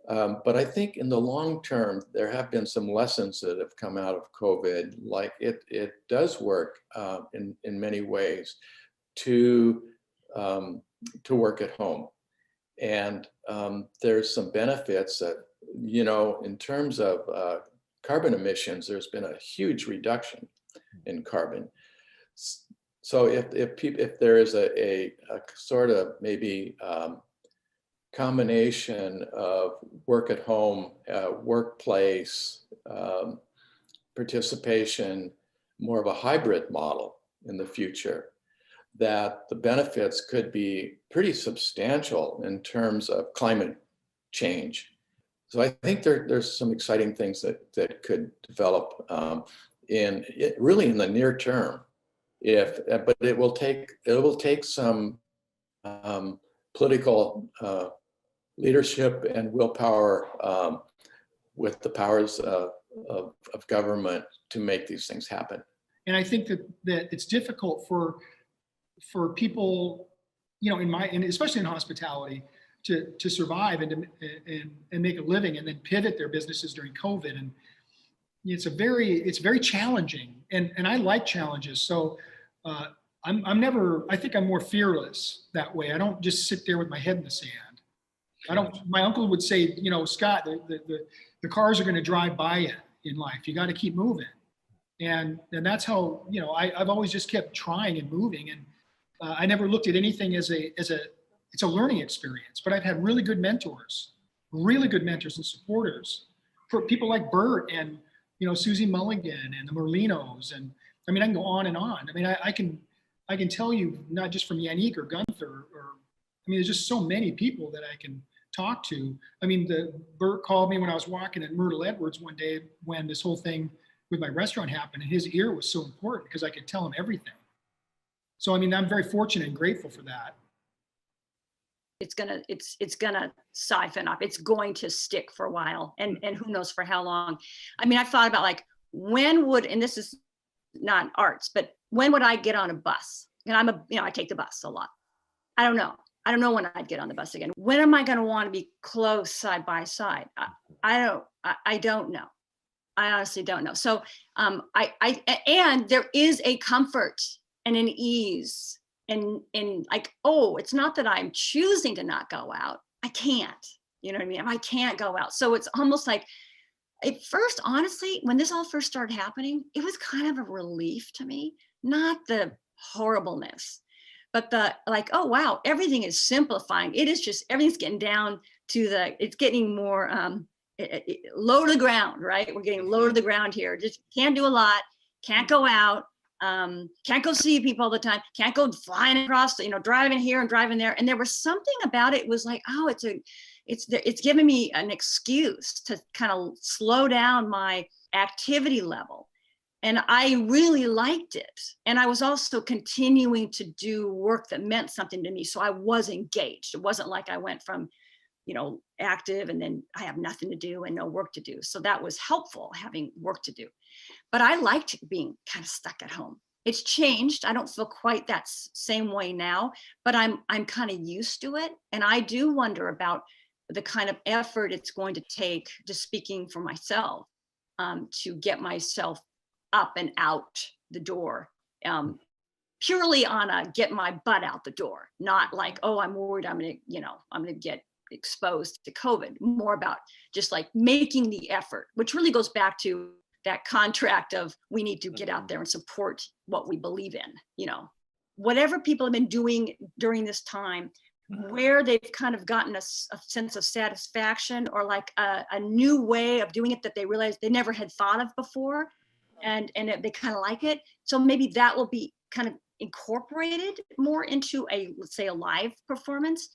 But I think in the long term, there have been some lessons that have come out of COVID, like it does work in many ways to work at home. And there's some benefits that, in terms of carbon emissions, there's been a huge reduction in carbon. So if there is a sort of maybe combination of work at home, workplace, participation, more of a hybrid model in the future, that the benefits could be pretty substantial in terms of climate change. So I think there's some exciting things that could develop really in the near term. But it will take some political leadership and willpower with the powers of government to make these things happen. And I think that it's difficult for people, you know, and especially in hospitality, to survive and make a living, and then pivot their businesses during COVID. And it's very challenging. And I like challenges. So I think I'm more fearless that way. I don't just sit there with my head in the sand. My uncle would say, you know, Scott, the cars are going to drive by you in life. You got to keep moving. And that's how, you know, I've always just kept trying and moving. And I never looked at anything it's a learning experience, but I've had really good mentors and supporters, for people like Burt and, you know, Susie Mulligan and the Merlinos. And I mean, I can go on and on. I mean, I can tell you, not just from Yannick or Gunther, I mean, there's just so many people that I can talk to. I mean, Burt called me when I was walking at Myrtle Edwards one day when this whole thing with my restaurant happened, and his ear was so important because I could tell him everything. So, I mean, I'm very fortunate and grateful for that. It's gonna siphon up. It's going to stick for a while, and who knows for how long. I mean, I thought about, like, and this is not arts, but when would I get on a bus? And I take the bus a lot. I don't know when I'd get on the bus again. When am I going to want to be close side by side? I don't know. I honestly don't know. So and there is a comfort and an ease and like, oh, it's not that I'm choosing to not go out. I can't, you know what I mean? I can't go out. So it's almost like, at first, honestly, when this all first started happening, it was kind of a relief to me, not the horribleness, but the, like, oh, wow, everything is simplifying. It is just, everything's getting down to it's getting more low to the ground, right? We're getting low to the ground here. Just can't do a lot, can't go out, can't go see people all the time, can't go flying across, you know, driving here and driving there. And there was something about it was like, oh, it's giving me an excuse to kind of slow down my activity level. And I really liked it. And I was also continuing to do work that meant something to me. So I was engaged. It wasn't like I went from, you know, active and then I have nothing to do and no work to do. So that was helpful, having work to do. But I liked being kind of stuck at home. It's changed. I don't feel quite that same way now, but I'm kind of used to it. And I do wonder about the kind of effort it's going to take, just speaking for myself, to get myself up and out the door, purely on a get my butt out the door, not like, oh, I'm worried I'm gonna get exposed to COVID. More about just like making the effort, which really goes back to that contract of we need to get out there and support what we believe in. You know, whatever people have been doing during this time, where they've kind of gotten a sense of satisfaction or like a new way of doing it that they realized they never had thought of before, and they kind of like it. So maybe that will be kind of incorporated more into let's say a live performance.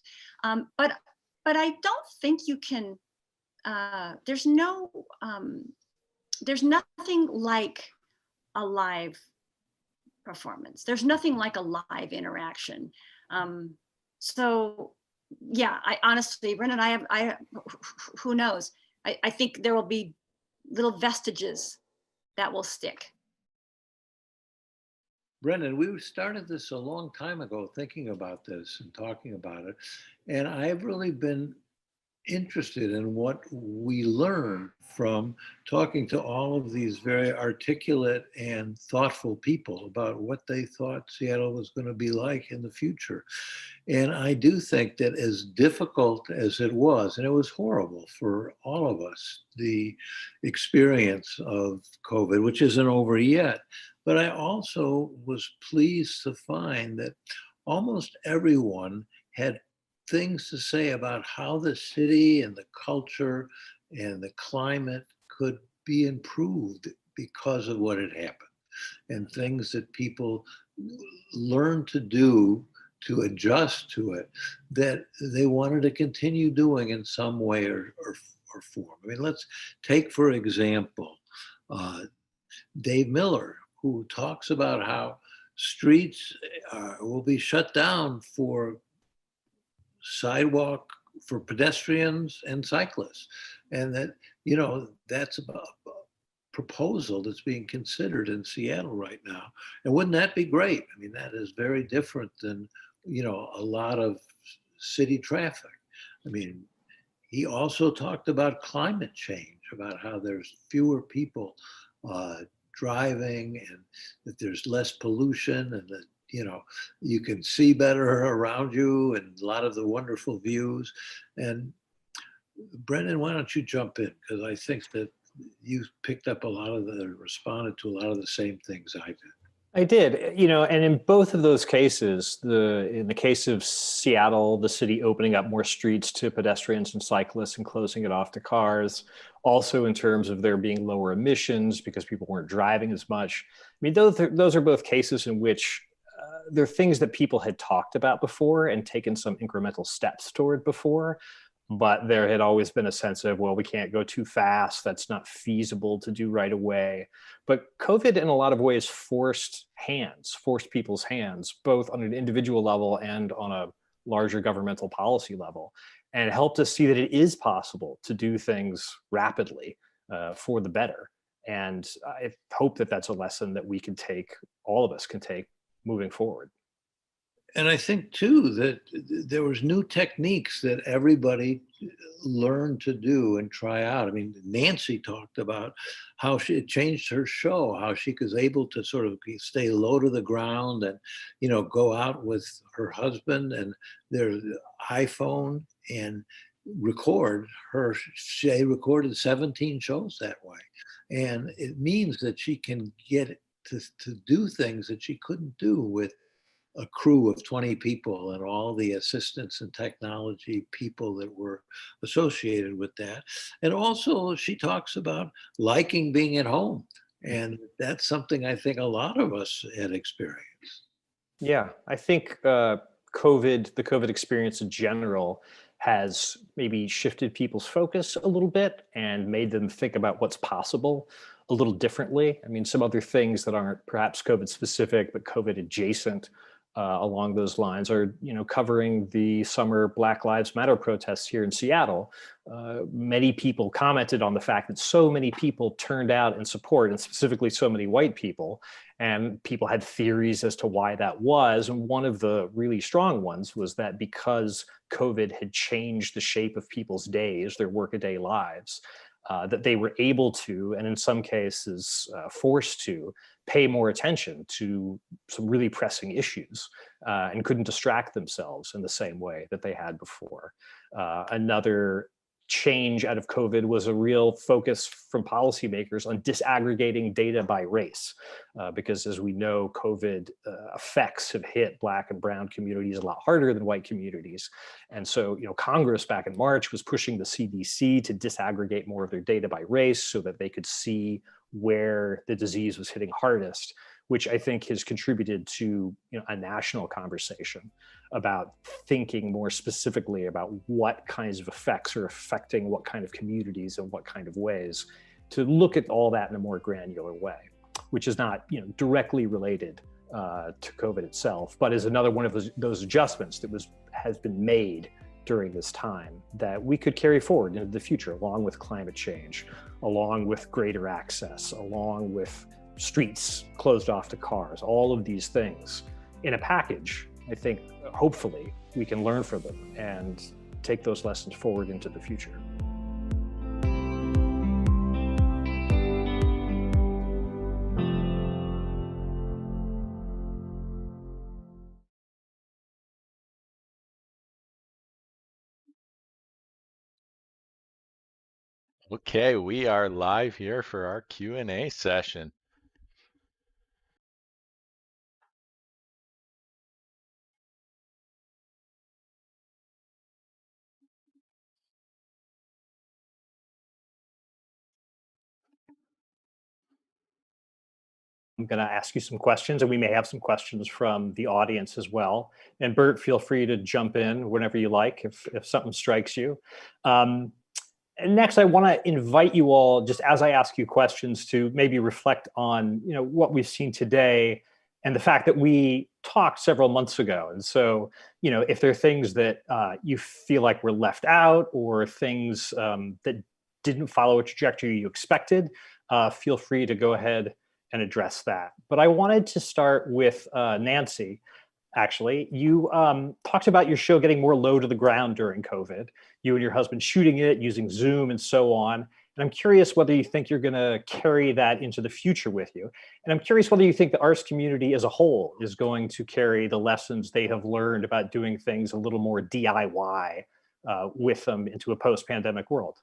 But I don't think you can, there's nothing like a live performance. There's nothing like a live interaction. So yeah, I honestly, Brendan, who knows? I think there will be little vestiges that will stick. Brendan, we started this a long time ago, thinking about this and talking about it. And I've really been interested in what we learn from talking to all of these very articulate and thoughtful people about what they thought Seattle was going to be like in the future. And I do think that as difficult as it was, and it was horrible for all of us, the experience of COVID, which isn't over yet, but I also was pleased to find that almost everyone had things to say about how the city and the culture and the climate could be improved because of what had happened, and things that people learned to do to adjust to it that they wanted to continue doing in some way or form. I mean, let's take, for example, Dave Miller, who talks about how streets will be shut down for sidewalk for pedestrians and cyclists. And that, you know, that's a proposal that's being considered in Seattle right now. And wouldn't that be great? I mean, that is very different than, you know, a lot of city traffic. I mean, he also talked about climate change, about how there's fewer people driving, and that there's less pollution, and that, you know, you can see better around you, and a lot of the wonderful views. And Brendan, why don't you jump in? Because I think that you picked up a lot of responded to a lot of the same things I did. I did, you know, and in both of those cases, in the case of Seattle, the city opening up more streets to pedestrians and cyclists and closing it off to cars, also in terms of there being lower emissions because people weren't driving as much. I mean, those are both cases in which there are things that people had talked about before and taken some incremental steps toward before, but there had always been a sense of, well, we can't go too fast. That's not feasible to do right away. But COVID in a lot of ways forced people's hands, both on an individual level and on a larger governmental policy level, and it helped us see that it is possible to do things rapidly for the better. And I hope that that's a lesson that we can take, all of us can take moving forward. And I think too that there was new techniques that everybody learned to do and try out. I mean, Nancy talked about how she changed her show, how she was able to sort of stay low to the ground and, you know, go out with her husband and their iPhone and record her. She recorded 17 shows that way. And it means that she can get to do things that she couldn't do with a crew of 20 people and all the assistants and technology people that were associated with that. And also she talks about liking being at home. And that's something I think a lot of us had experienced. Yeah, I think the COVID experience in general has maybe shifted people's focus a little bit and made them think about what's possible a little differently. I mean, some other things that aren't perhaps COVID specific, but COVID adjacent along those lines are, you know, covering the summer Black Lives Matter protests here in Seattle. Many people commented on the fact that so many people turned out in support, and specifically so many white people, and people had theories as to why that was. And one of the really strong ones was that because COVID had changed the shape of people's days, their workaday lives, that they were able to, and in some cases forced to, pay more attention to some really pressing issues and couldn't distract themselves in the same way that they had before. Another change out of COVID was a real focus from policymakers on disaggregating data by race, because as we know, COVID effects have hit Black and brown communities a lot harder than white communities. And so, you know, Congress back in March was pushing the CDC to disaggregate more of their data by race so that they could see where the disease was hitting hardest, which I think has contributed to, you know, a national conversation about thinking more specifically about what kinds of effects are affecting what kind of communities and what kind of ways, to look at all that in a more granular way, which is not, you know, directly related to COVID itself, but is another one of those adjustments that has been made during this time that we could carry forward into the future, along with climate change, along with greater access, along with streets closed off to cars, all of these things in a package. I think hopefully we can learn from them and take those lessons forward into the future. Okay, we are live here for our Q&A session. I'm going to ask you some questions, and we may have some questions from the audience as well. And Burt, feel free to jump in whenever you like if something strikes you. And next, I want to invite you all, just as I ask you questions, to maybe reflect on, you know, what we've seen today and the fact that we talked several months ago. And so, if there are things that you feel like were left out, or things that didn't follow a trajectory you expected, feel free to go ahead and address that. But I wanted to start with Nancy. Actually, you talked about your show getting more low to the ground during COVID, you and your husband shooting it using Zoom and so on. And I'm curious whether you think you're going to carry that into the future with you. And I'm curious whether you think the arts community as a whole is going to carry the lessons they have learned about doing things a little more DIY with them into a post-pandemic world.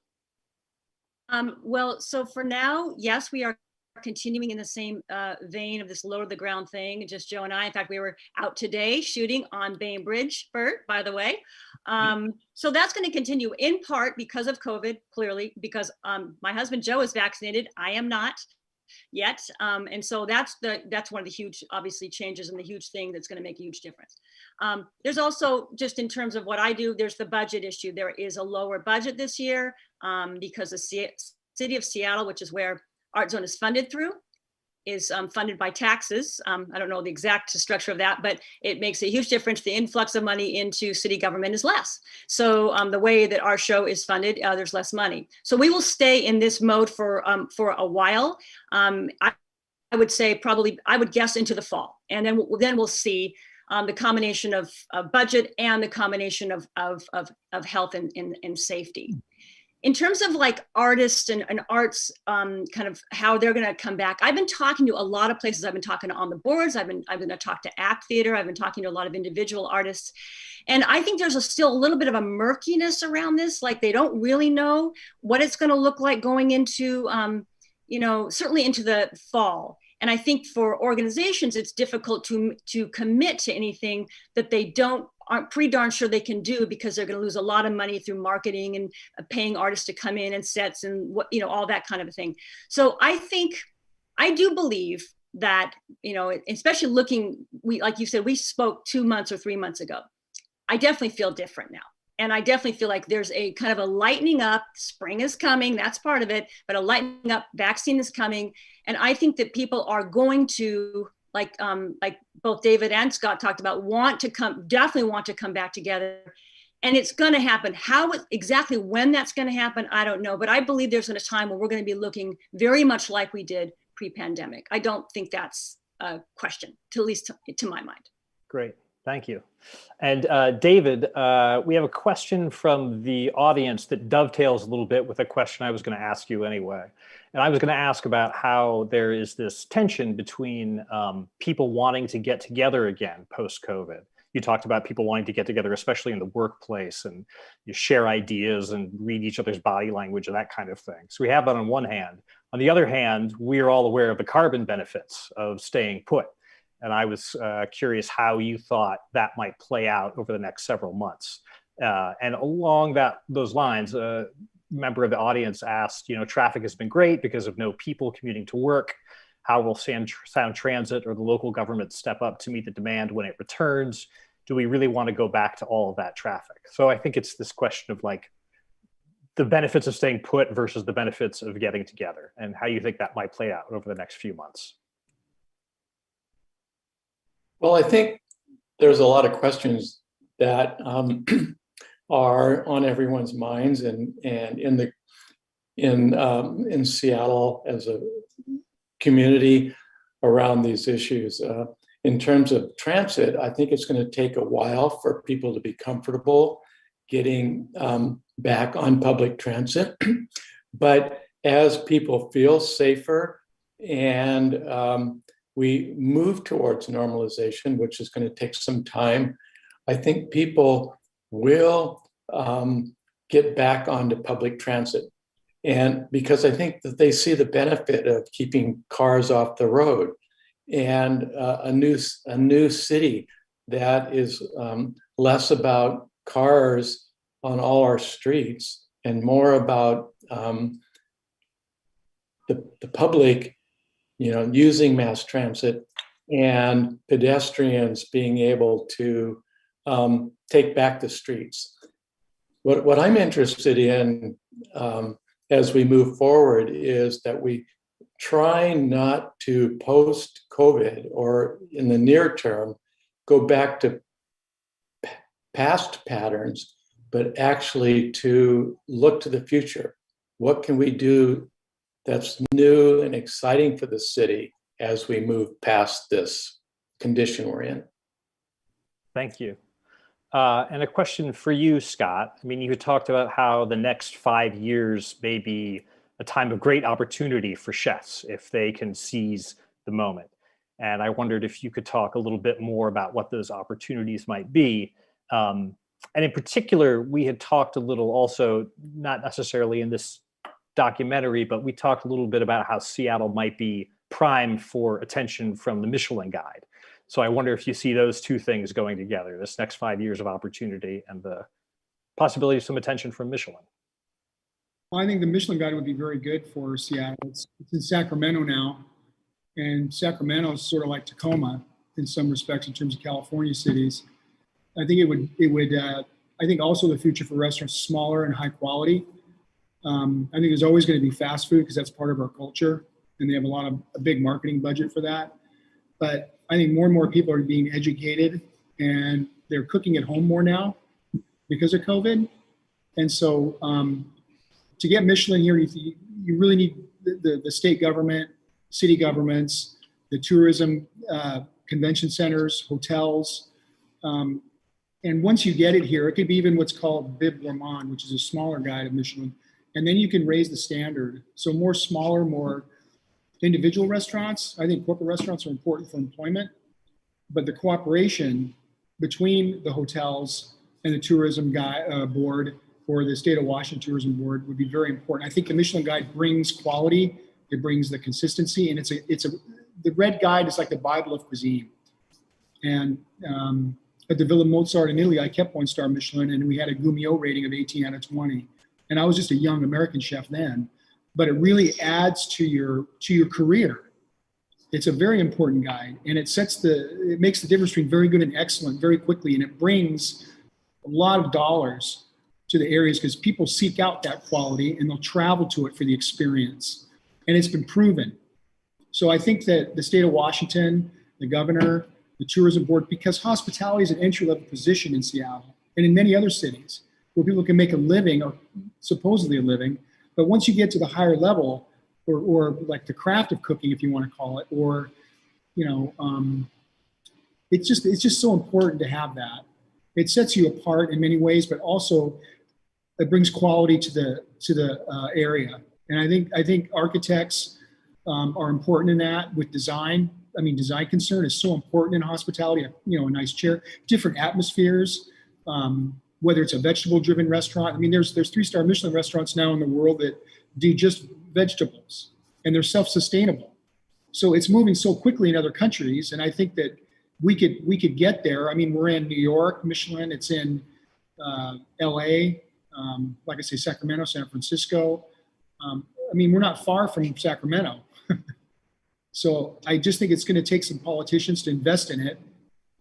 Well, so for now, yes, we are continuing in the same vein of this low to the ground thing, just Joe and I. In fact, we were out today shooting on Bainbridge, Burt, by the way. So that's going to continue in part because of COVID, clearly, because my husband Joe is vaccinated. I am not yet. And so that's one of the huge, obviously, changes, and the huge thing that's going to make a huge difference. There's also, just in terms of what I do, there's the budget issue. There is a lower budget this year because the city of Seattle, which is where Art Zone is funded through, is funded by taxes. I don't know the exact structure of that, but it makes a huge difference. The influx of money into city government is less. So the way that our show is funded, there's less money. So we will stay in this mode for a while. I would say probably, I would guess into the fall. And then we'll see the combination of budget and the combination of health and safety. In terms of like artists and arts, kind of how they're going to come back, I've been talking to a lot of places. I've been talking on the boards. I've been to talk to Act Theater. I've been talking to a lot of individual artists. And I think there's still a little bit of a murkiness around this. Like they don't really know what it's going to look like going into, certainly into the fall. And I think for organizations, it's difficult to commit to anything that they aren't pretty darn sure they can do, because they're going to lose a lot of money through marketing and paying artists to come in and sets and all that kind of a thing. So I do believe that, especially like you said, we spoke 2 months or 3 months ago. I definitely feel different now. And I definitely feel like there's a kind of a lightening up. Spring is coming, that's part of it, but a lightening up, vaccine is coming. And I think that people are going to, like both David and Scott talked about, definitely want to come back together. And it's going to happen. Exactly when that's going to happen, I don't know. But I believe there's a time where we're going to be looking very much like we did pre-pandemic. I don't think that's a question, at least to my mind. Great. Thank you. And David, we have a question from the audience that dovetails a little bit with a question I was going to ask you anyway. And I was going to ask about how there is this tension between people wanting to get together again post-COVID. You talked about people wanting to get together, especially in the workplace, and you share ideas and read each other's body language and that kind of thing. So we have that on one hand. On the other hand, we are all aware of the carbon benefits of staying put. And I was curious how you thought that might play out over the next several months. And along those lines, a member of the audience asked, traffic has been great because of no people commuting to work. How will Sound Transit or the local government step up to meet the demand when it returns? Do we really want to go back to all of that traffic? So I think it's this question of like the benefits of staying put versus the benefits of getting together, and how you think that might play out over the next few months. Well, I think there's a lot of questions that are on everyone's minds, and in Seattle as a community around these issues. In terms of transit, I think it's going to take a while for people to be comfortable getting back on public transit. But as people feel safer and we move towards normalization, which is going to take some time, I think people will get back onto public transit. And because I think that they see the benefit of keeping cars off the road, and a new city that is less about cars on all our streets and more about the public, using mass transit, and pedestrians being able to take back the streets. What I'm interested in as we move forward is that we try not to post-COVID, or in the near term, go back to past patterns, but actually to look to the future. What can we do that's new and exciting for the city as we move past this condition we're in? Thank you. And a question for you, Scott. I mean, you had talked about how the next 5 years may be a time of great opportunity for chefs if they can seize the moment. And I wondered if you could talk a little bit more about what those opportunities might be. And in particular, we had talked a little also, not necessarily in this documentary, but we talked a little bit about how Seattle might be primed for attention from the Michelin Guide. So I wonder if you see those two things going together, this next 5 years of opportunity and the possibility of some attention from Michelin. Well, I think the Michelin Guide would be very good for Seattle. It's in Sacramento now, and Sacramento is sort of like Tacoma in some respects in terms of California cities. I think I think also the future for restaurants is smaller and high quality. I think there's always going to be fast food because that's part of our culture, and they have a big marketing budget for that. But I think more and more people are being educated, and they're cooking at home more now because of COVID. And so to get Michelin here, you really need the state government, city governments, the tourism convention centers, hotels. And once you get it here, it could be even what's called Bib Gourmand, which is a smaller guide of Michelin. And then you can raise the standard. So more smaller, more individual restaurants. I think corporate restaurants are important for employment, but the cooperation between the hotels and the tourism board or the state of Washington Tourism Board would be very important. I think the Michelin Guide brings quality, it brings the consistency, and the Red Guide is like the Bible of cuisine. And at the Villa Mozart in Italy, I kept 1-star Michelin, and we had a Gummio rating of 18 out of 20. And I was just a young American chef then. But it really adds to your career. It's a very important guide, and it makes the difference between very good and excellent very quickly, and it brings a lot of dollars to the areas because people seek out that quality and they'll travel to it for the experience, and it's been proven. So I think that the state of Washington, the governor, the tourism board, because hospitality is an entry-level position in Seattle and in many other cities where people can make a living or supposedly a living. But once you get to the higher level, or like the craft of cooking, if you want to call it, or it's just so important to have that. It sets you apart in many ways, but also it brings quality to the area. And I think architects are important in that with design. I mean, design concern is so important in hospitality. A nice chair, different atmospheres. Whether it's a vegetable-driven restaurant. I mean, there's 3-star Michelin restaurants now in the world that do just vegetables, and they're self-sustainable. So it's moving so quickly in other countries, and I think that we could get there. I mean, we're in New York, Michelin. It's in L.A., like I say, Sacramento, San Francisco. I mean, we're not far from Sacramento. So I just think it's going to take some politicians to invest in it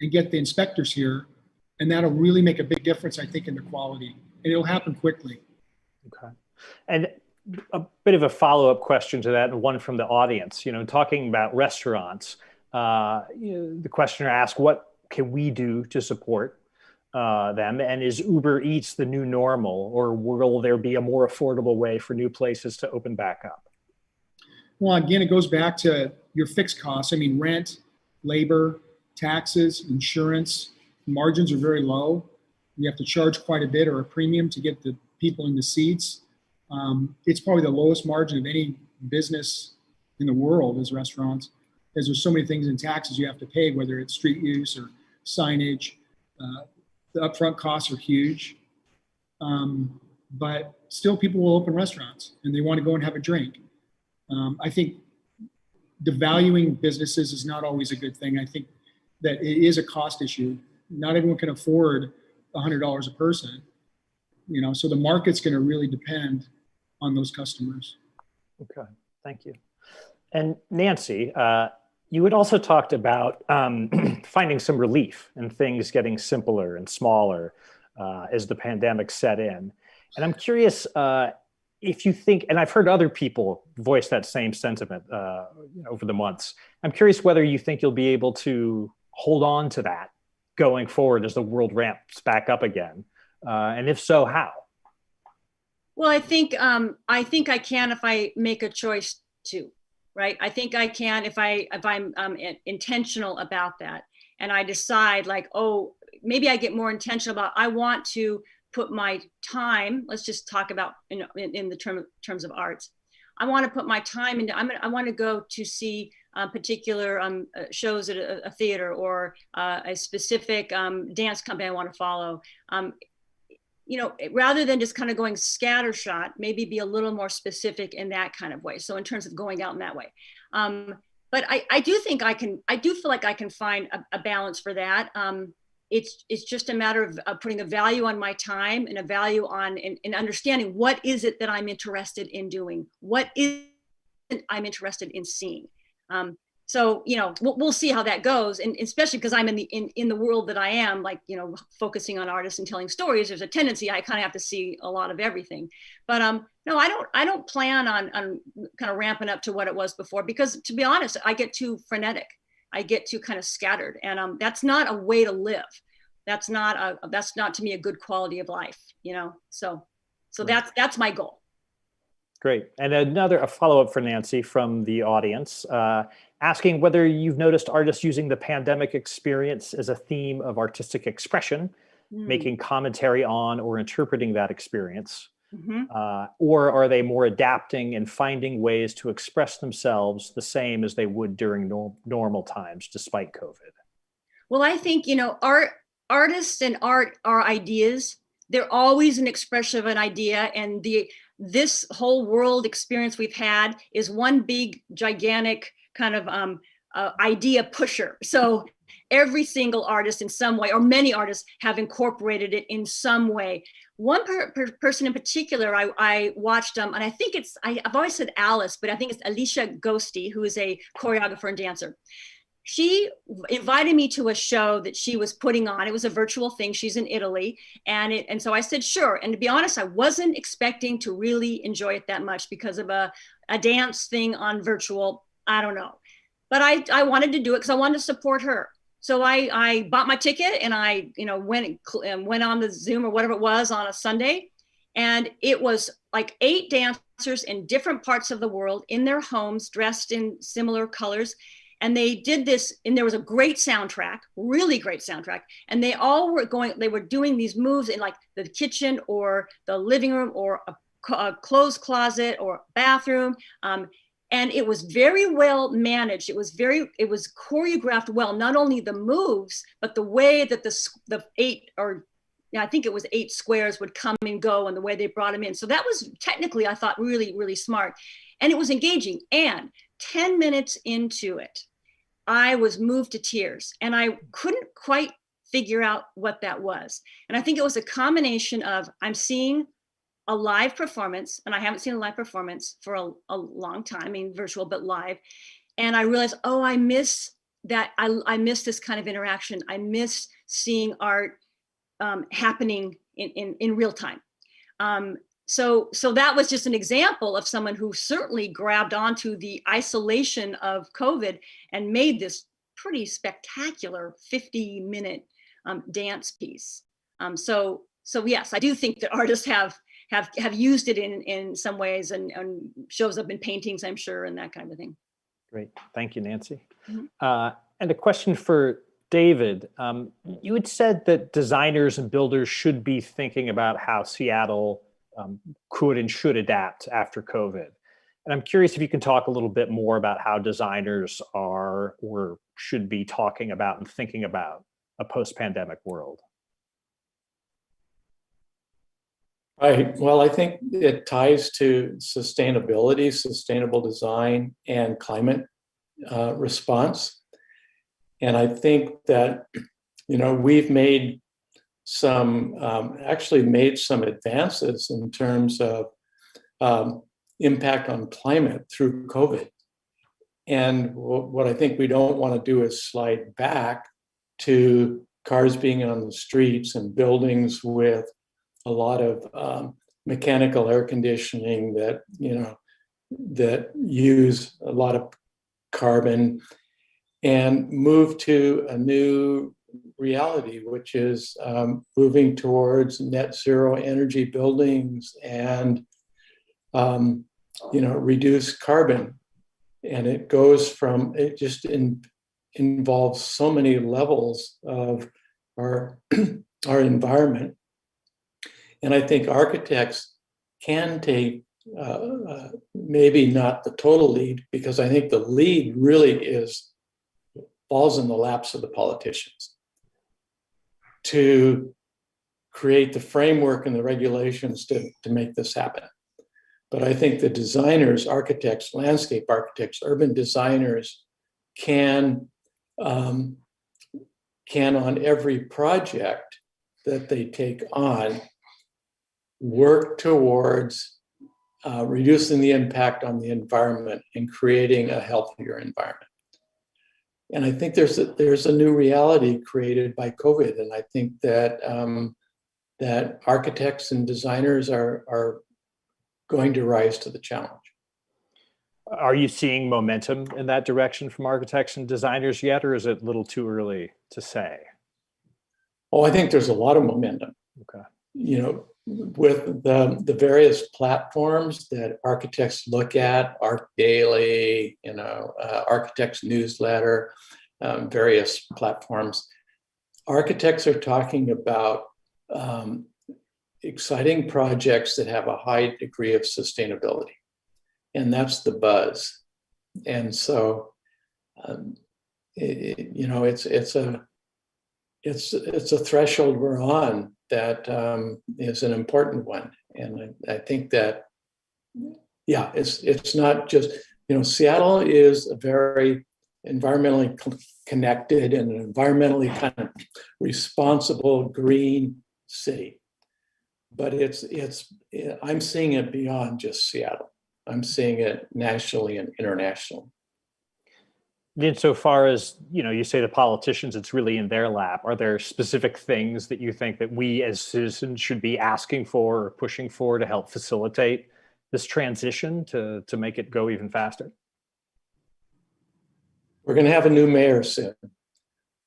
and get the inspectors here. And that'll really make a big difference, I think, in the quality. And it'll happen quickly. Okay. And a bit of a follow-up question to that, and one from the audience. Talking about restaurants, the questioner asked, what can we do to support them? And is Uber Eats the new normal, or will there be a more affordable way for new places to open back up? Well, again, it goes back to your fixed costs. I mean, rent, labor, taxes, insurance. Margins are very low. You have to charge quite a bit or a premium to get the people in the seats. It's probably the lowest margin of any business in the world is restaurants, because there's so many things in taxes you have to pay, whether it's street use or signage. The upfront costs are huge. But still people will open restaurants and they want to go and have a drink. I think devaluing businesses is not always a good thing. I think that it is a cost issue. Not everyone can afford $100 a person, so the market's going to really depend on those customers. Okay, thank you. And Nancy, you had also talked about finding some relief and things getting simpler and smaller as the pandemic set in. And I'm curious if you think, and I've heard other people voice that same sentiment over the months. I'm curious whether you think you'll be able to hold on to that going forward as the world ramps back up again? And if so, how? Well, I think I can if I make a choice to, right? I think I can if I'm intentional about that, and I decide like, oh, maybe I get more intentional about I want to put my time. Let's just talk about in the terms of arts. I want to put my time into. I want to go to see particular shows at a theater or a specific dance company I want to follow. Rather than just kind of going scattershot, maybe be a little more specific in that kind of way. So in terms of going out in that way. But I do think I do feel like I can find a balance for that. It's just a matter of putting a value on my time and a value on and understanding what is it that I'm interested in doing? What is it I'm interested in seeing? So, we'll see how that goes. And especially because I'm in the world that I am, like, focusing on artists and telling stories, there's a tendency I kind of have to see a lot of everything. But no, I don't plan on kind of ramping up to what it was before, because to be honest, I get too frenetic. I get too kind of scattered, and that's not a way to live. That's not to me a good quality of life, So that's my goal. Great. And a follow-up for Nancy from the audience, asking whether you've noticed artists using the pandemic experience as a theme of artistic expression, making commentary on or interpreting that experience, or are they more adapting and finding ways to express themselves the same as they would during normal times, despite COVID? Well, I think, artists and art are ideas. They're always an expression of an idea, and this whole world experience we've had is one big, gigantic kind of idea pusher. So every single artist in some way, or many artists, have incorporated it in some way. One person in particular I watched, and I think I've always said Alice, but I think it's Alicia Ghosty, who is a choreographer and dancer. She invited me to a show that she was putting on. It was a virtual thing. She's in Italy. And so I said, sure. And to be honest, I wasn't expecting to really enjoy it that much because of a dance thing on virtual. I don't know. But I wanted to do it because I wanted to support her. So I bought my ticket and I went on the Zoom or whatever it was on a Sunday. And it was like 8 dancers in different parts of the world in their homes, dressed in similar colors. And they did this, and there was a great soundtrack, really great soundtrack. And they were doing these moves in like the kitchen or the living room or a clothes closet or bathroom. And it was very well managed. It was choreographed well, not only the moves, but the way that the 8 I think it was 8 squares would come and go and the way they brought them in. So that was technically, I thought, really, really smart. And it was engaging. And 10 minutes into it, I was moved to tears and I couldn't quite figure out what that was. And I think it was a combination of I'm seeing a live performance, and I haven't seen a live performance for a long time, I mean, virtual, but live. And I realized, oh, I miss that. I miss this kind of interaction. I miss seeing art happening in real time. So that was just an example of someone who certainly grabbed onto the isolation of COVID and made this pretty spectacular 50-minute dance piece. So yes, I do think that artists have used it in some ways and shows up in paintings, I'm sure, and that kind of thing. Great, thank you, Nancy. And a question for David. You had said that designers and builders should be thinking about how Seattle could and should adapt after COVID. And I'm curious if you can talk a little bit more about how designers are or should be talking about and thinking about a post-pandemic world. Well, I think it ties to sustainability, sustainable design, and climate response. And I think that, we've made actually made some advances in terms of impact on climate through COVID. And what I think we don't want to do is slide back to cars being on the streets and buildings with a lot of mechanical air conditioning that use a lot of carbon, and move to a new reality, which is moving towards net zero energy buildings and reduce carbon. And it goes from, it just involves so many levels of our environment. And I think architects can take maybe not the total lead, because I think the lead really falls in the laps of the politicians to create the framework and the regulations to make this happen. But I think the designers, architects, landscape architects, urban designers can on every project that they take on, work towards reducing the impact on the environment and creating a healthier environment. And I think there's a new reality created by COVID, and I think that that architects and designers are going to rise to the challenge. Are you seeing momentum in that direction from architects and designers yet, or is it a little too early to say? Oh, I think there's a lot of momentum. Okay. With the various platforms that architects look at, Art Daily, Architects Newsletter, various platforms, architects are talking about exciting projects that have a high degree of sustainability, and that's the buzz. And so, it's a threshold we're on that is an important one. And I think that, it's not just, Seattle is a very environmentally connected and an environmentally kind of responsible green city. But I'm seeing it beyond just Seattle. I'm seeing it nationally and internationally. Insofar as, you say the politicians, it's really in their lap. Are there specific things that you think that we as citizens should be asking for or pushing for to help facilitate this transition to make it go even faster? We're going to have a new mayor soon.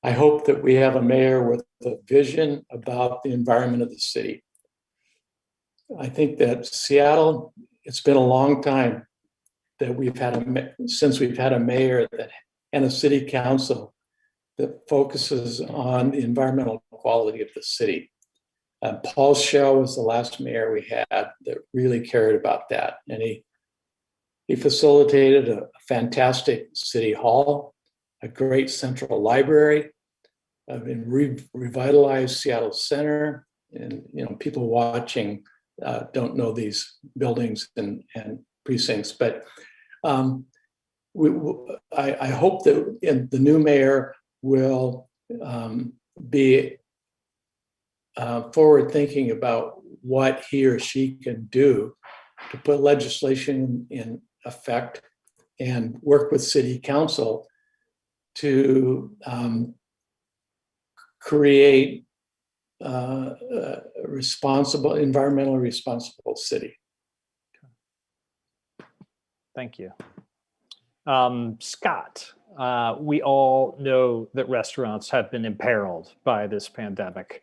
I hope that we have a mayor with a vision about the environment of the city. I think that Seattle, it's been a long time that since we've had a mayor and a city council that focuses on the environmental quality of the city. Paul Schell was the last mayor we had that really cared about that. And he facilitated a fantastic city hall, a great central library, revitalized Seattle Center. And people watching don't know these buildings and precincts, but I hope that the new mayor will be forward thinking about what he or she can do to put legislation in effect and work with city council to create a environmentally responsible city. Thank you. Scott, we all know that restaurants have been imperiled by this pandemic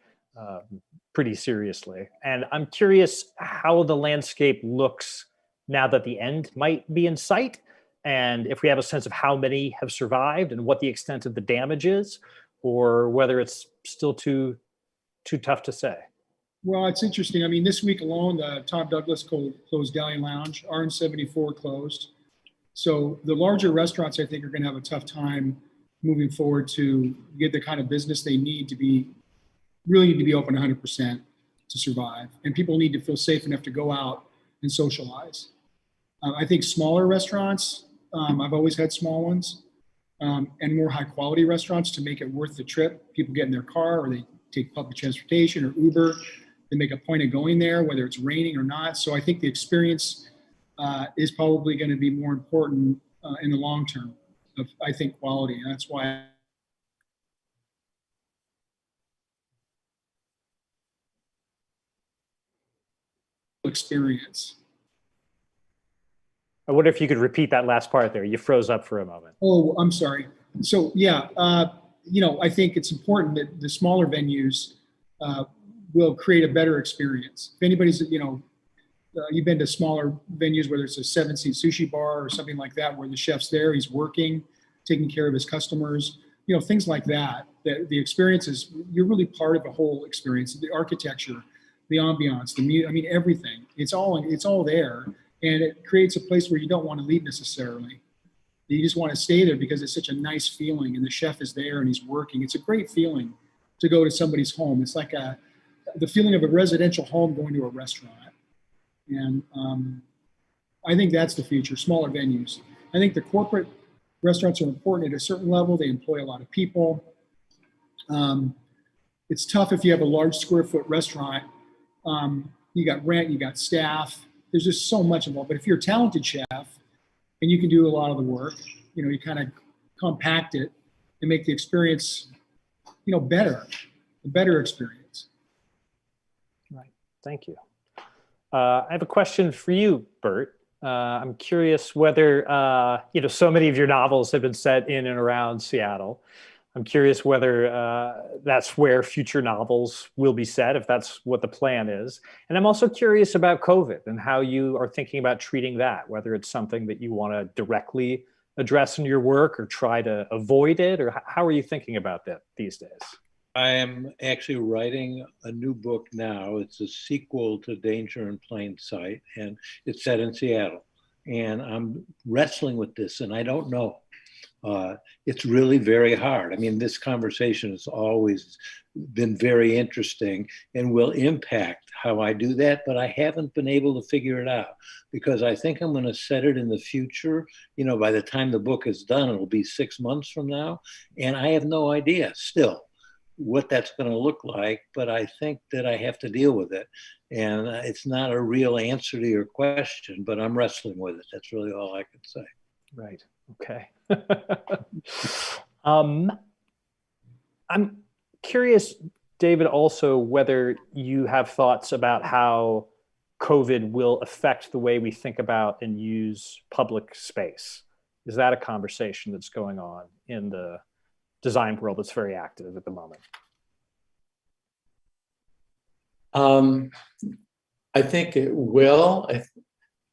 pretty seriously. And I'm curious how the landscape looks now that the end might be in sight, and if we have a sense of how many have survived and what the extent of the damage is, or whether it's still too tough to say. Well, it's interesting. I mean, this week alone, the Tom Douglas closed Dahlia Lounge, RN74 closed. So the larger restaurants, I think, are going to have a tough time moving forward to get the kind of business they need to be open 100% to survive. And people need to feel safe enough to go out and socialize. I think smaller restaurants, I've always had small ones, and more high quality restaurants to make it worth the trip. People get in their car or they take public transportation or Uber. They make a point of going there, whether it's raining or not. So I think the experience is probably going to be more important in the long term of, I think, quality. And that's why experience. I wonder if you could repeat that last part there. You froze up for a moment. Oh, I'm sorry. So yeah, I think it's important that the smaller venues will create a better experience. If anybody's, you've been to smaller venues, whether it's a 7-seat sushi bar or something like that, where the chef's there, he's working, taking care of his customers, things like that, the experience is, you're really part of the whole experience, the architecture, the ambiance, the music, everything. It's all there. And it creates a place where you don't want to leave necessarily. You just want to stay there because it's such a nice feeling, and the chef is there and he's working. It's a great feeling to go to somebody's home. It's like the feeling of a residential home going to a restaurant. And I think that's the future, smaller venues. I think the corporate restaurants are important at a certain level. They employ a lot of people. It's tough if you have a large square foot restaurant. You got rent, you got staff. There's just so much involved. But if you're a talented chef and you can do a lot of the work, you kind of compact it and make the experience, better, a better experience. Right. Thank you. I have a question for you, Burt. I'm curious whether, so many of your novels have been set in and around Seattle. I'm curious whether that's where future novels will be set, if that's what the plan is. And I'm also curious about COVID and how you are thinking about treating that, whether it's something that you want to directly address in your work or try to avoid it, or how are you thinking about that these days? I am actually writing a new book now. It's a sequel to Danger in Plain Sight, and it's set in Seattle. And I'm wrestling with this, and I don't know. It's really very hard. This conversation has always been very interesting and will impact how I do that, but I haven't been able to figure it out because I think I'm going to set it in the future. By the time the book is done, it'll be 6 months from now, and I have no idea still what that's going to look like, but I think that I have to deal with it. And it's not a real answer to your question, but I'm wrestling with it. That's really all I can say. Right. Okay. I'm curious, David, also whether you have thoughts about how COVID will affect the way we think about and use public space. Is that a conversation that's going on in the design world that's very active at the moment? I think it will. I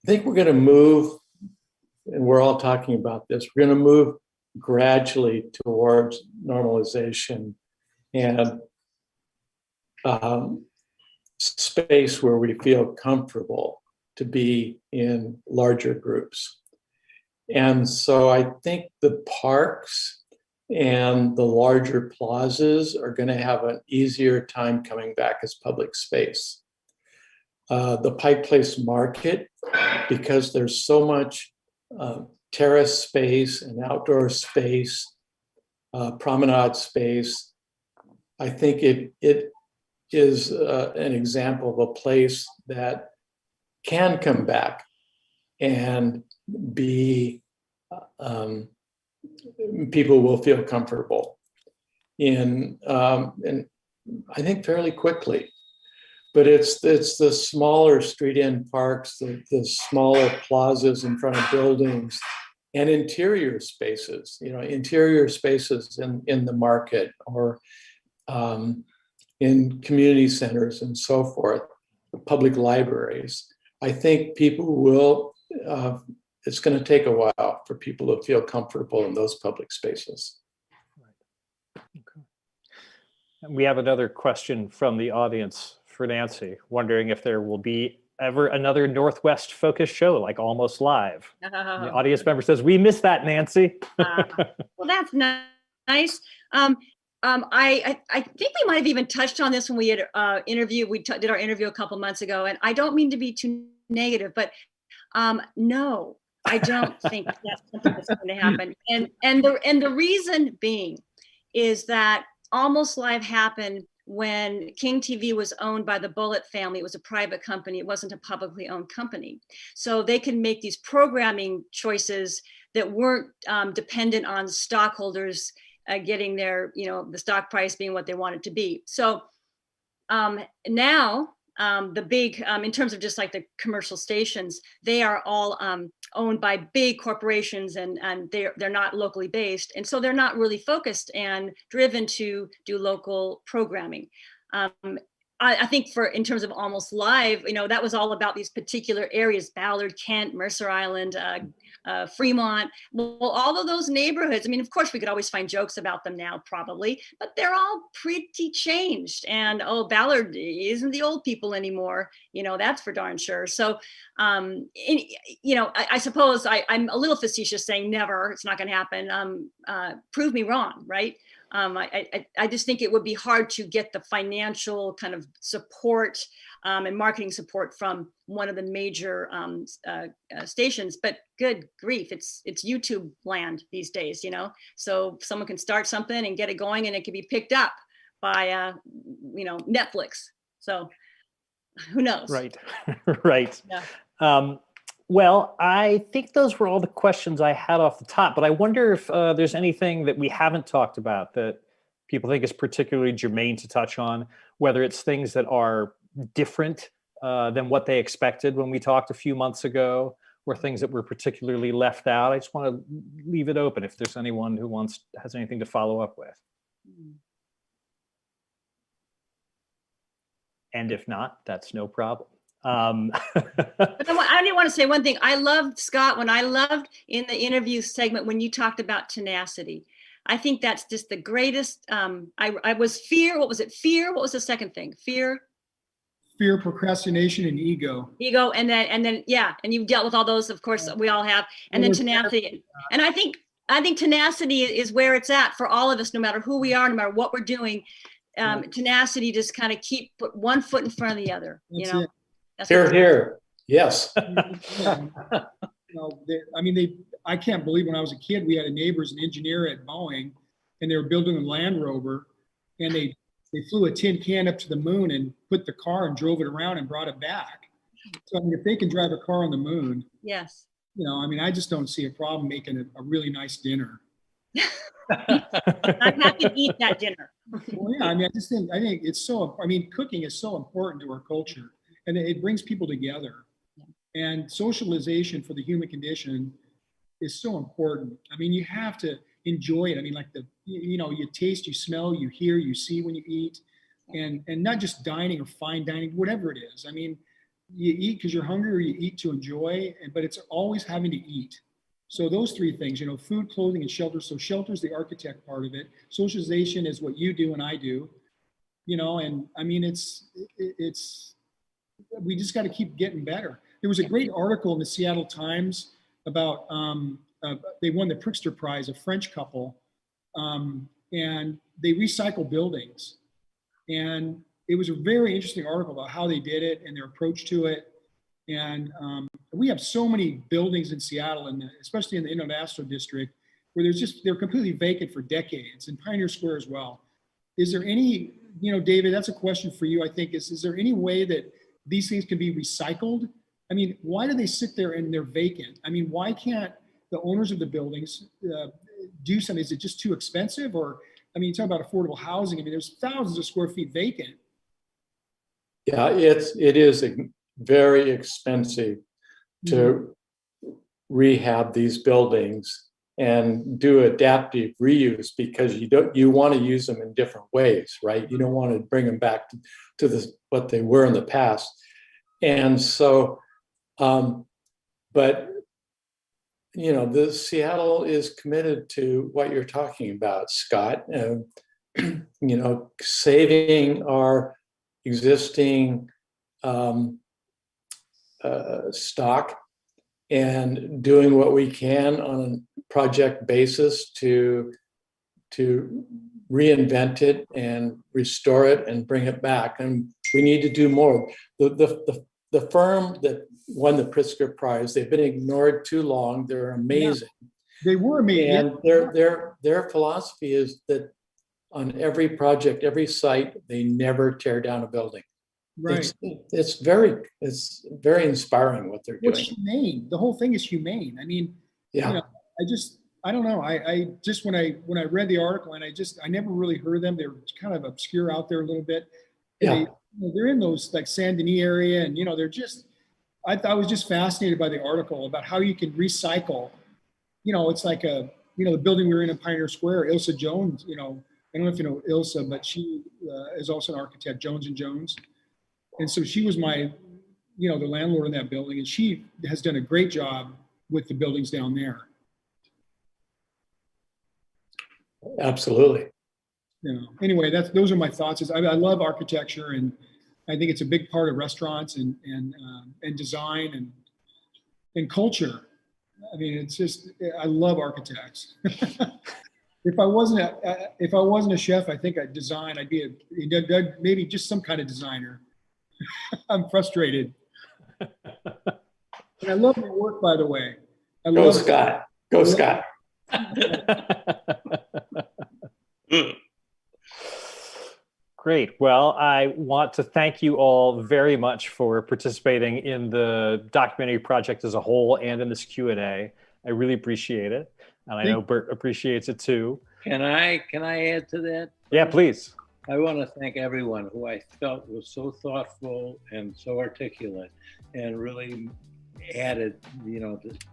think we're going to move, and we're all talking about this, we're going to move gradually towards normalization and space where we feel comfortable to be in larger groups. And so I think the parks and the larger plazas are going to have an easier time coming back as public space. The Pike Place Market, because there's so much terrace space and outdoor space, promenade space, I think it is an example of a place that can come back and be, people will feel comfortable in, and I think fairly quickly. But it's the smaller street end parks, the smaller plazas in front of buildings, and interior spaces, interior spaces in the market or in community centers and so forth, public libraries. I think people will, it's going to take a while for people to feel comfortable in those public spaces. Right. Okay. And we have another question from the audience for Nancy, wondering if there will be ever another Northwest focused show like Almost Live. The audience member says, "We missed that, Nancy." Well, that's nice. I think we might have even touched on this when we had interviewed. We did our interview a couple months ago, and I don't mean to be too negative, but no, I don't think that's something that's going to happen. And the reason being is that Almost Live happened when King TV was owned by the Bullitt family. It was a private company. It wasn't a publicly owned company. So they can make these programming choices that weren't dependent on stockholders getting their, the stock price being what they want it to be. So now the big, in terms of just like the commercial stations, they are all owned by big corporations, and they're not locally based. And so they're not really focused and driven to do local programming. I think in terms of Almost Live, that was all about these particular areas: Ballard, Kent, Mercer Island, Fremont. Well, all of those neighborhoods, I mean, of course, we could always find jokes about them now, probably, but they're all pretty changed. And Ballard isn't the old people anymore, that's for darn sure. So, I suppose I'm a little facetious saying never, it's not going to happen. Prove me wrong, right? I just think it would be hard to get the financial kind of support and marketing support from one of the major stations. But good grief, it's YouTube land these days, so someone can start something and get it going, and it can be picked up by Netflix. So who knows? Right. Right. Yeah. Well, I think those were all the questions I had off the top, but I wonder if there's anything that we haven't talked about that people think is particularly germane to touch on, whether it's things that are different than what they expected when we talked a few months ago, or things that were particularly left out. I just want to leave it open if there's anyone who has anything to follow up with. And if not, that's no problem. But I did want to say one thing. I loved, Scott, when I loved in the interview segment when you talked about tenacity. I think that's just the greatest. I was fear. What was it? Fear. What was the second thing? Fear, procrastination, and ego. And then yeah. And you've dealt with all those, of course, we all have. And then tenacity. And I think tenacity is where it's at for all of us, no matter who we are, no matter what we're doing. Tenacity, just kind of put one foot in front of the other. That's Here. Yes. I can't believe when I was a kid, we had a neighbor as an engineer at Boeing, and they were building a Land Rover, and they flew a tin can up to the moon and put the car and drove it around and brought it back. So if they can drive a car on the moon, yes. I just don't see a problem making a really nice dinner. I'm happy to eat that dinner. Well, yeah, I think it's so. Cooking is so important to our culture, and it brings people together. And socialization for the human condition is so important. You have to enjoy it. You taste, you smell, you hear, you see when you eat, and not just dining or fine dining, whatever it is. You eat because you're hungry, or you eat to enjoy, but it's always having to eat. So those three things, food, clothing, and shelter. So shelter is the architect part of it. Socialization is what you do and I do, and it's we just got to keep getting better. There was a great article in the Seattle Times about, they won the Pritzker Prize, a French couple, and they recycle buildings. And it was a very interesting article about how they did it and their approach to it. And we have so many buildings in Seattle, and especially in the Innovastro district, where they're completely vacant for decades, and Pioneer Square as well. Is there any, David, that's a question for you, I think, is there any way that these things can be recycled? Why do they sit there and they're vacant? Why can't the owners of the buildings do something? Is it just too expensive? Or, you talk about affordable housing. There's thousands of square feet vacant. Yeah, it is very expensive to rehab these buildings and do adaptive reuse, because you want to use them in different ways, right? You don't want to bring them back to what they were in the past. And so, but the Seattle is committed to what you're talking about, Scott. Saving our existing stock and doing what we can on a project basis to reinvent it and restore it and bring it back. And we need to do more. The firm that won the Pritzker Prize, they've been ignored too long. They're amazing. Yeah, they were amazing. And their philosophy is that on every project, every site, they never tear down a building. Right. It's very inspiring what they're doing. It's humane. The whole thing is humane. Yeah. I don't know. I just when I read the article, and I never really heard them. They're kind of obscure out there a little bit. Yeah. They're in those like Saint Denis area, and they're just. I was just fascinated by the article about how you can recycle. It's like the building we were in Pioneer Square. Ilsa Jones. I don't know if you know Ilsa, but she is also an architect, Jones and Jones, and so she was my, the landlord in that building, and she has done a great job with the buildings down there. Absolutely. Anyway, those are my thoughts. I love architecture, and I think it's a big part of restaurants and design and culture. I mean, it's just, I love architects. If I wasn't a chef, I think I'd be maybe just some kind of designer. I'm frustrated. And I love my work, by the way. Go Scott. Go Scott. Great. Well, I want to thank you all very much for participating in the documentary project as a whole and in this Q&A. I really appreciate it. And I know Burt appreciates it too. Can I add to that? Yeah, please. I want to thank everyone who I felt was so thoughtful and so articulate and really added,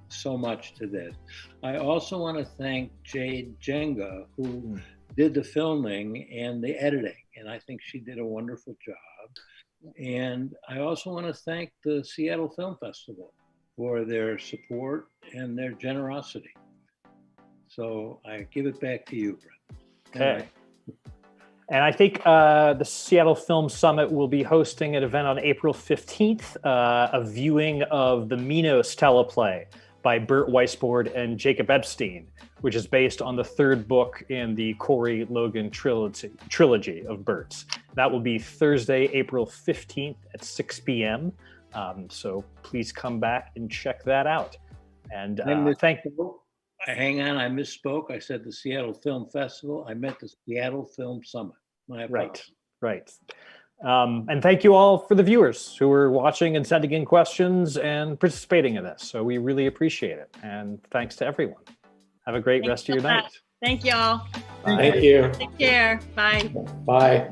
so much to this. I also want to thank Jade Jenga, who did the filming and the editing, and I think she did a wonderful job. And I also want to thank the Seattle Film Festival for their support and their generosity. So I give it back to you, Brett. Okay. And I think the Seattle Film Summit will be hosting an event on April 15th, a viewing of the Minos teleplay by Burt Weissbourd and Jacob Epstein, which is based on the third book in the Corey Logan trilogy of Burt's. That will be Thursday, April 15th at 6 p.m. So please come back and check that out. And thank you. Hang on, I misspoke. I said the Seattle Film Festival. I meant the Seattle Film Summit. My apologies. Right. And thank you all for the viewers who are watching and sending in questions and participating in this. So we really appreciate it. And thanks to everyone. Have a great rest of your night. Thank you all. Thank you. Take care. Bye. Bye.